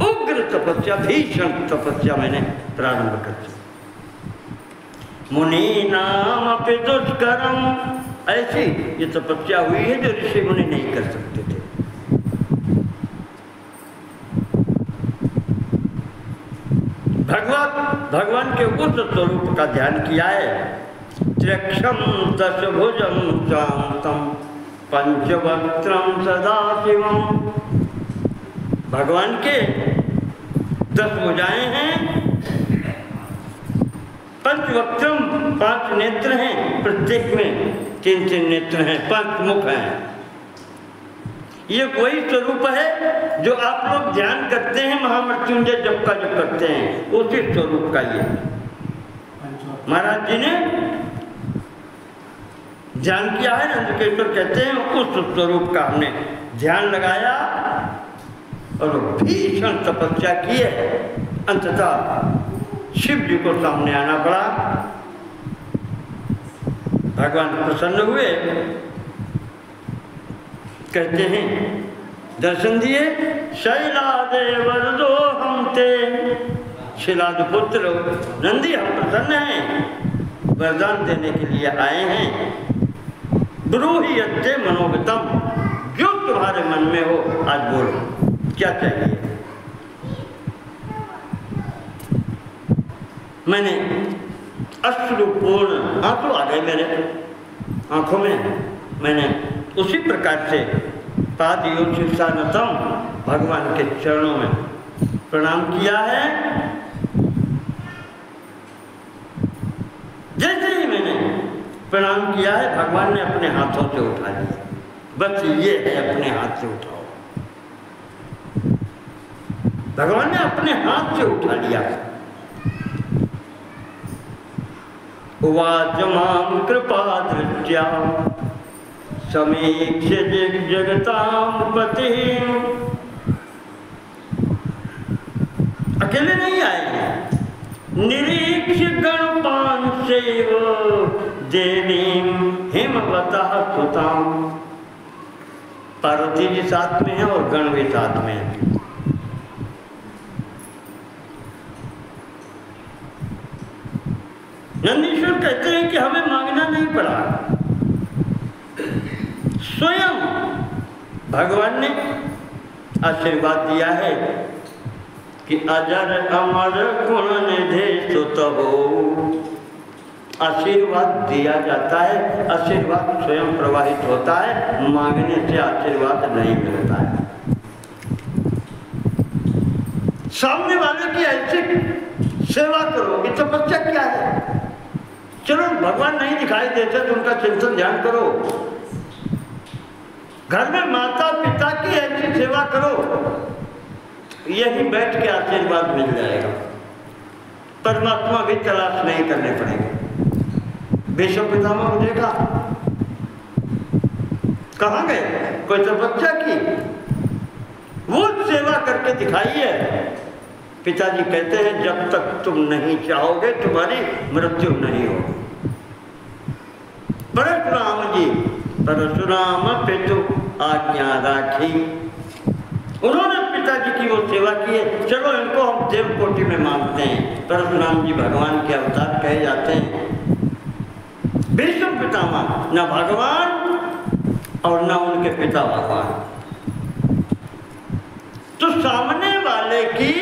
S1: उग्र तपस्या, भीषण तपस्या मैंने प्रारंभ कर दी। मुनि नाम अपि दुष्करम, ऐसी ये तपस्या हुई है जो ऋषि मुनि नहीं कर सकते थे। भगवान के उस स्वरूप का ध्यान किया है। त्र्यक्षम दशभुजम शांतम पंचवक्त्रम सदाशिवम, भगवान के 10 भुजाएं हैं, पंचवक्त्रम 5 नेत्र हैं, प्रत्येक में 3-3 नेत्र हैं, 5 मुख हैं। ये वही स्वरूप है जो आप लोग ध्यान करते हैं, महामृत्युंजय जप का जप करते हैं, उसी स्वरूप का ये महाराज जी ने ध्यान किया है। नंदकेश्वर कहते हैं उस स्वरूप का हमने ध्यान लगाया और भीषण तपस्या की है। अंततः शिव जी को सामने आना पड़ा। भगवान प्रसन्न हुए, कहते हैं दर्शन दिए। शैलादेव वरदो हम ते, शिलाद पुत्र नंदी हम प्रसन्न हैं, वरदान देने के लिए आए हैं। ब्रूहि यत्ते मनोगतम, जो तुम्हारे मन में हो आज बोलो, क्या चाहिए? मैंने अश्रुपूर्ण आंसू आ गए मेरे आंखों में। मैंने उसी प्रकार से पादयोशिषानतम, भगवान के चरणों में प्रणाम किया है। जैसे ही मैंने प्रणाम किया है, भगवान ने अपने हाथों से उठा लिया। बस ये है, अपने हाथ से उठाओ। भगवान ने अपने हाथ से उठा लिया। उवाच मां कृपा दृष्ट्या समीक्ष्य जगतां पति, अकेले नहीं आए हैं, निरीक्ष्य गणपांशैव देवीं हिमवतः सुतां। पार्वती जी साथ में है और गण भी साथ में है। नंदीश्वर कहते हैं कि हमें मांगना नहीं पड़ा, स्वयं भगवान ने आशीर्वाद दिया है कि अजर अमर गुण निधि सुत हो। आशीर्वाद दिया जाता है, आशीर्वाद स्वयं प्रवाहित होता है, मांगने से आशीर्वाद नहीं मिलता है। सामने वाले की ऐसी सेवा करो, ये तपस्या क्या है? चलो भगवान नहीं दिखाई देते तो उनका चिंतन ध्यान करो। घर में माता पिता की ऐसी सेवा करो, यही बैठ के आशीर्वाद मिल जाएगा। परमात्मा भी तलाश नहीं करने पड़ेंगे। भीष्म पितामह को देखा, कहाँ गए? कोई तपस्या की, वो सेवा करके दिखाई है। पिताजी कहते हैं जब तक तुम नहीं चाहोगे तुम्हारी मृत्यु नहीं होगी। परशुराम जी, परशुराम पितु आज्ञा राखी, उन्होंने पिताजी की वो सेवा की है। चलो इनको हम देवकोटि में मानते हैं। परशुराम जी भगवान के अवतार कहे जाते हैं। भीष्म पितामह न भगवान और न उनके पिता भगवान। तो सामने वाले की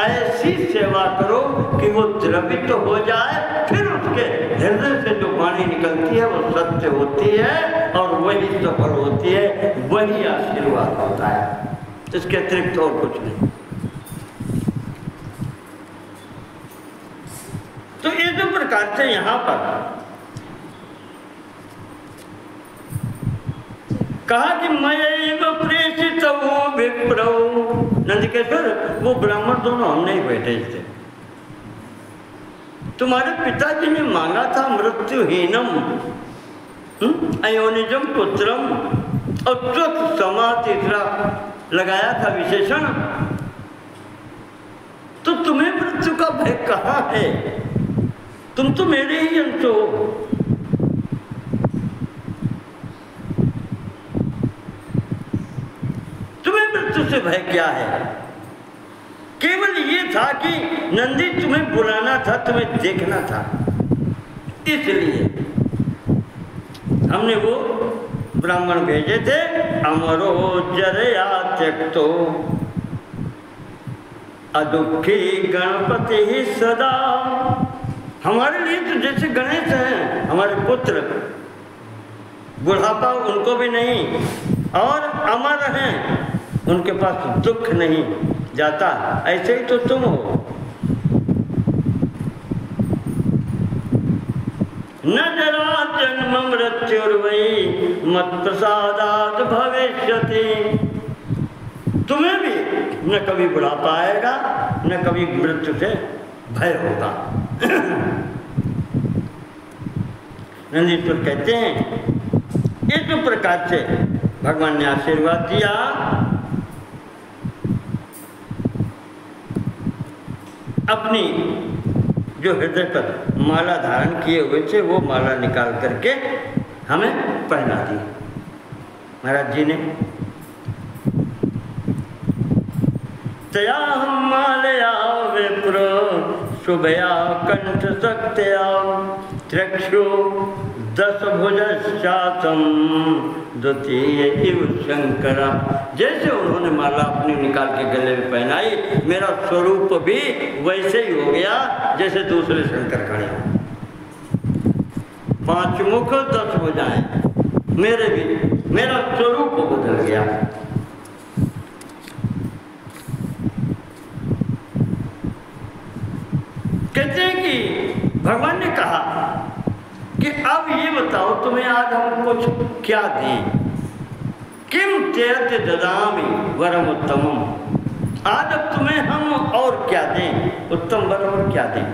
S1: ऐसी सेवा करो कि वो द्रवित हो जाए, फिर उसके हृदय से जो वाणी निकलती है वो सत्य होती है और वही सफल होती है, वही आशीर्वाद होता है, इसके अतिरिक्त और कुछ नहीं। तो ये जो प्रकार से यहाँ पर कहा कि मैं प्रेषित विप्रो, नंदकेश्वर वो ब्राह्मण दोनों हम नहीं बैठे थे, तुम्हारे पिताजी ने मांगा था मृत्युहीनम अयोनिजम पुत्रम, और स्वच्छ समा तीसरा लगाया था विशेषण, तो तुम्हें मृत्यु का भय कहाँ है? तुम तो मेरे ही अंश हो। से भय क्या है? केवल ये था कि नंदी तुम्हें बुलाना था, तुम्हें देखना था, इसलिए हमने वो ब्राह्मण भेजे थे। अमरो जरया त्यक्तो अदुखी गणपति ही सदा, हमारे लिए तो जैसे गणेश हैं हमारे पुत्र, बुढ़ापा उनको भी नहीं और अमर हैं, उनके पास दुख नहीं जाता, ऐसे ही तो तुम हो। न जरा जन्म मृत्युर्वयि मत प्रसादात् भविष्यति, तुम्हें भी न कभी बुढ़ापा आएगा न कभी मृत्यु से भय होगा। नंदीश्वर कहते हैं इस प्रकार से भगवान ने आशीर्वाद दिया। अपनी जो हृदय पर माला धारण किए हुए थे वो माला निकाल करके हमें पहना दी महाराज जी ने। तया हम मालया विप्र शुभया कंठ शक्त्या त्रक्षो 10 भुजश्चासम द्वितीय इव शंकरा, जैसे उन्होंने माला अपनी निकाल के गले में पहनाई, मेरा स्वरूप भी वैसे ही हो गया जैसे दूसरे शंकर खड़े हो। 5 मुख 10 भुजाएं, मेरे भी मेरा स्वरूप बदल गया। कहते हैं कि भगवान ने कहा कि अब ये बताओ तुम्हें आज हम कुछ क्या दें? किम चेत ददामि वरम उत्तमम, आज अब तुम्हें हम और क्या दें, उत्तम वर और क्या दें?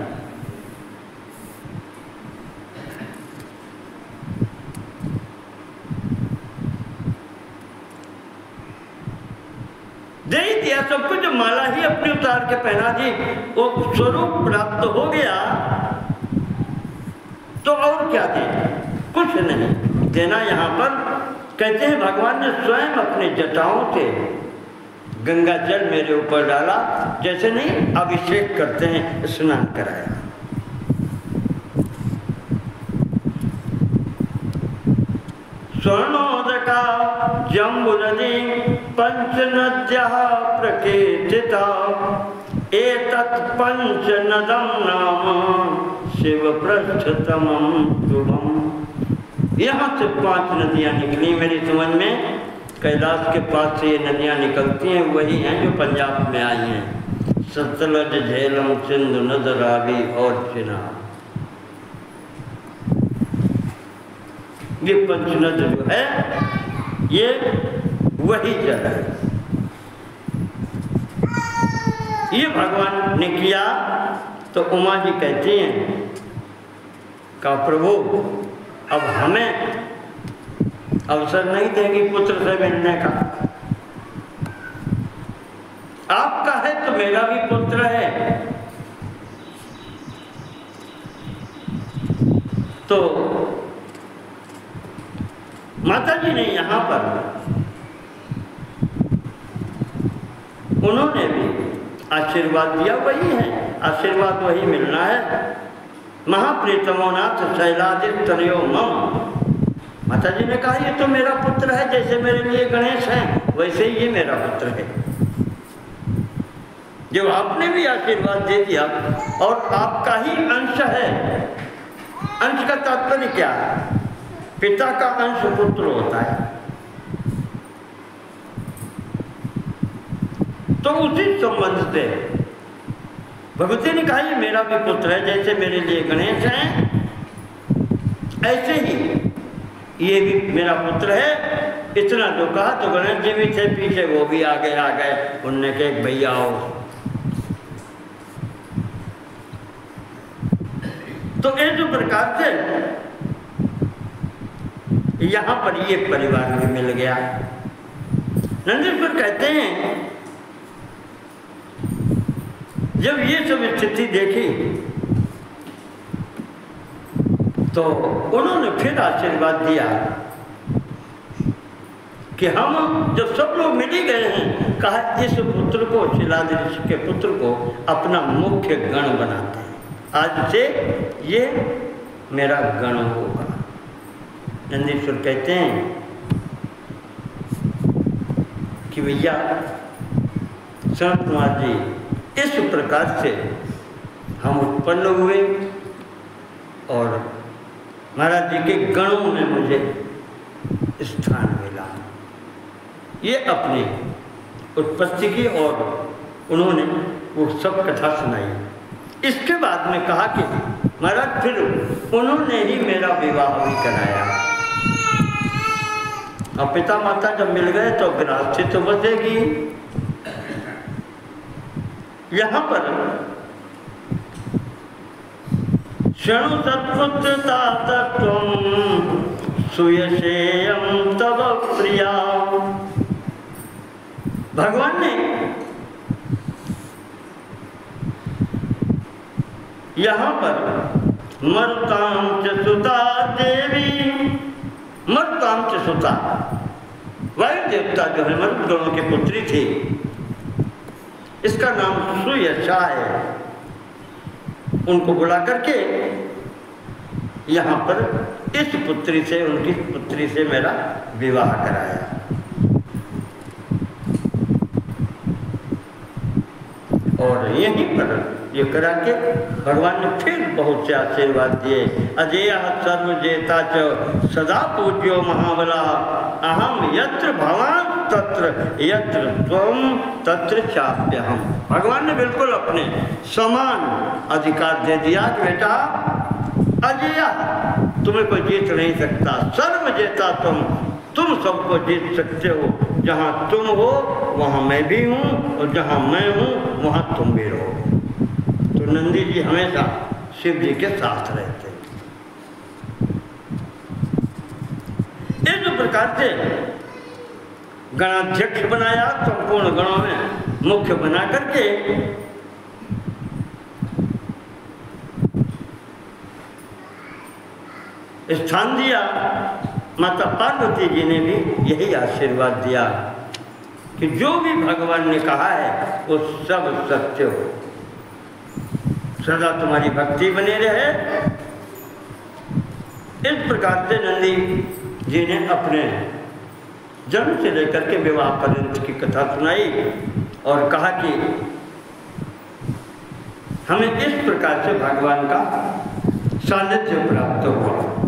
S1: दे ही दिया सब कुछ, माला ही अपनी उतार के पहना दी, वो स्वरूप प्राप्त हो गया, तो और क्या दे? कुछ नहीं देना। यहाँ पर कहते हैं भगवान ने स्वयं अपने जटाओं से गंगा जल मेरे ऊपर डाला, जैसे नहीं अभिषेक करते हैं, स्नान कराया। स्वर्णोदका जम्बुनदी पंचनद्यः प्रकीर्तिता, एतत् पंचनदं नाम शिव पृष्ठतमं शुभम। यहाँ से 5 नदियाँ निकली मेरी समझ में, कैलाश के पास से ये नदियाँ निकलती हैं, वही हैं जो पंजाब में आई हैं, सतलज झेलम सिंधु नद रावी और चिनाब। ये पंचनद जो है ये वही जल है। ये भगवान ने किया तो उमा जी कहती हैं का प्रभु अब हमें अवसर नहीं देंगी पुत्र से मिलने का, आपका है तो मेरा भी पुत्र है। तो माता जी ने यहाँ पर उन्होंने भी आशीर्वाद दिया, वही है आशीर्वाद, वही मिलना है। महाप्रीतमो नाथ शैलादित्यो मम, माता जी ने कहा ये तो मेरा पुत्र है, जैसे मेरे लिए गणेश हैं वैसे ही ये मेरा पुत्र है। जो आपने भी आशीर्वाद दे दिया और आपका ही अंश है। अंश का तात्पर्य क्या है? पिता का अंश पुत्र होता है। तो उसी संबंध से भगवती ने कहा ये मेरा भी पुत्र है, जैसे मेरे लिए गणेश हैं ऐसे ही ये भी मेरा पुत्र है। इतना जो कहा तो गणेश जी भी थे पीछे, वो भी आ गए। उनने कहा भैया आओ। तो इस प्रकार से यहाँ पर ये परिवार भी मिल गया। नंदीश्वर कहते हैं जब ये सब स्थिति देखी तो उन्होंने फिर आशीर्वाद दिया कि हम जब सब लोग मिल ही गए हैं, कहा इस पुत्र को, शिलाद ऋषि के पुत्र को अपना मुख्य गण बनाते हैं। आज से ये मेरा गण होगा। नंदीश्वर कहते हैं कि भैया सनत कुमार जी, इस प्रकार से हम उत्पन्न हुए और महाराज जी के गणों में मुझे स्थान मिला। ये अपनी उत्पत्ति की और उन्होंने वो सब कथा सुनाई। इसके बाद में कहा कि महाराज फिर उन्होंने ही मेरा विवाह भी कराया। अब पिता माता जब मिल गए तो गृहस्थी तो बचेगी। यहाँ पर शणु सत्पुत्रता तत्त्वं सुयशेयं तव प्रिया। भगवान ने यहाँ पर मरुतां च सुता देवी, मरुतां च सुता, वायु देवता जो है मरुत गणों की पुत्री थी, इसका नाम सुयशा है। उनको बुला करके यहाँ पर इस पुत्री से, उनकी पुत्री से मेरा विवाह कराया। और यहीं पर ये करा के भगवान ने फिर बहुत से आशीर्वाद दिए। अजेय सर्वजेता च सदा पूज्यो महाबला, अहम यत्र भवान तत्र यत्र त्वम तत्र चाप्यहम। भगवान ने बिल्कुल अपने समान अधिकार दे दिया कि बेटा अजेय, तुम्हें कोई जीत नहीं सकता। सर्वजेता तुम सबको जीत सकते हो। जहाँ तुम हो वहाँ मैं भी हूँ और जहाँ मैं हूँ वहाँ तुम भी रहो। तो नंदी जी हमेशा शिव जी के साथ रहते। इस प्रकार से गणाध्यक्ष बनाया, संपूर्ण गणों में मुख्य बना करके स्थान दिया। माता पार्वती जी ने भी यही आशीर्वाद दिया कि जो भी भगवान ने कहा है वो सब सत्य हो, सदा तुम्हारी भक्ति बनी रहे। इस प्रकार से नंदी जी ने अपने जन्म से लेकर के विवाह पर्यंत की कथा सुनाई और कहा कि हमें इस प्रकार से भगवान का सानिध्य प्राप्त हुआ।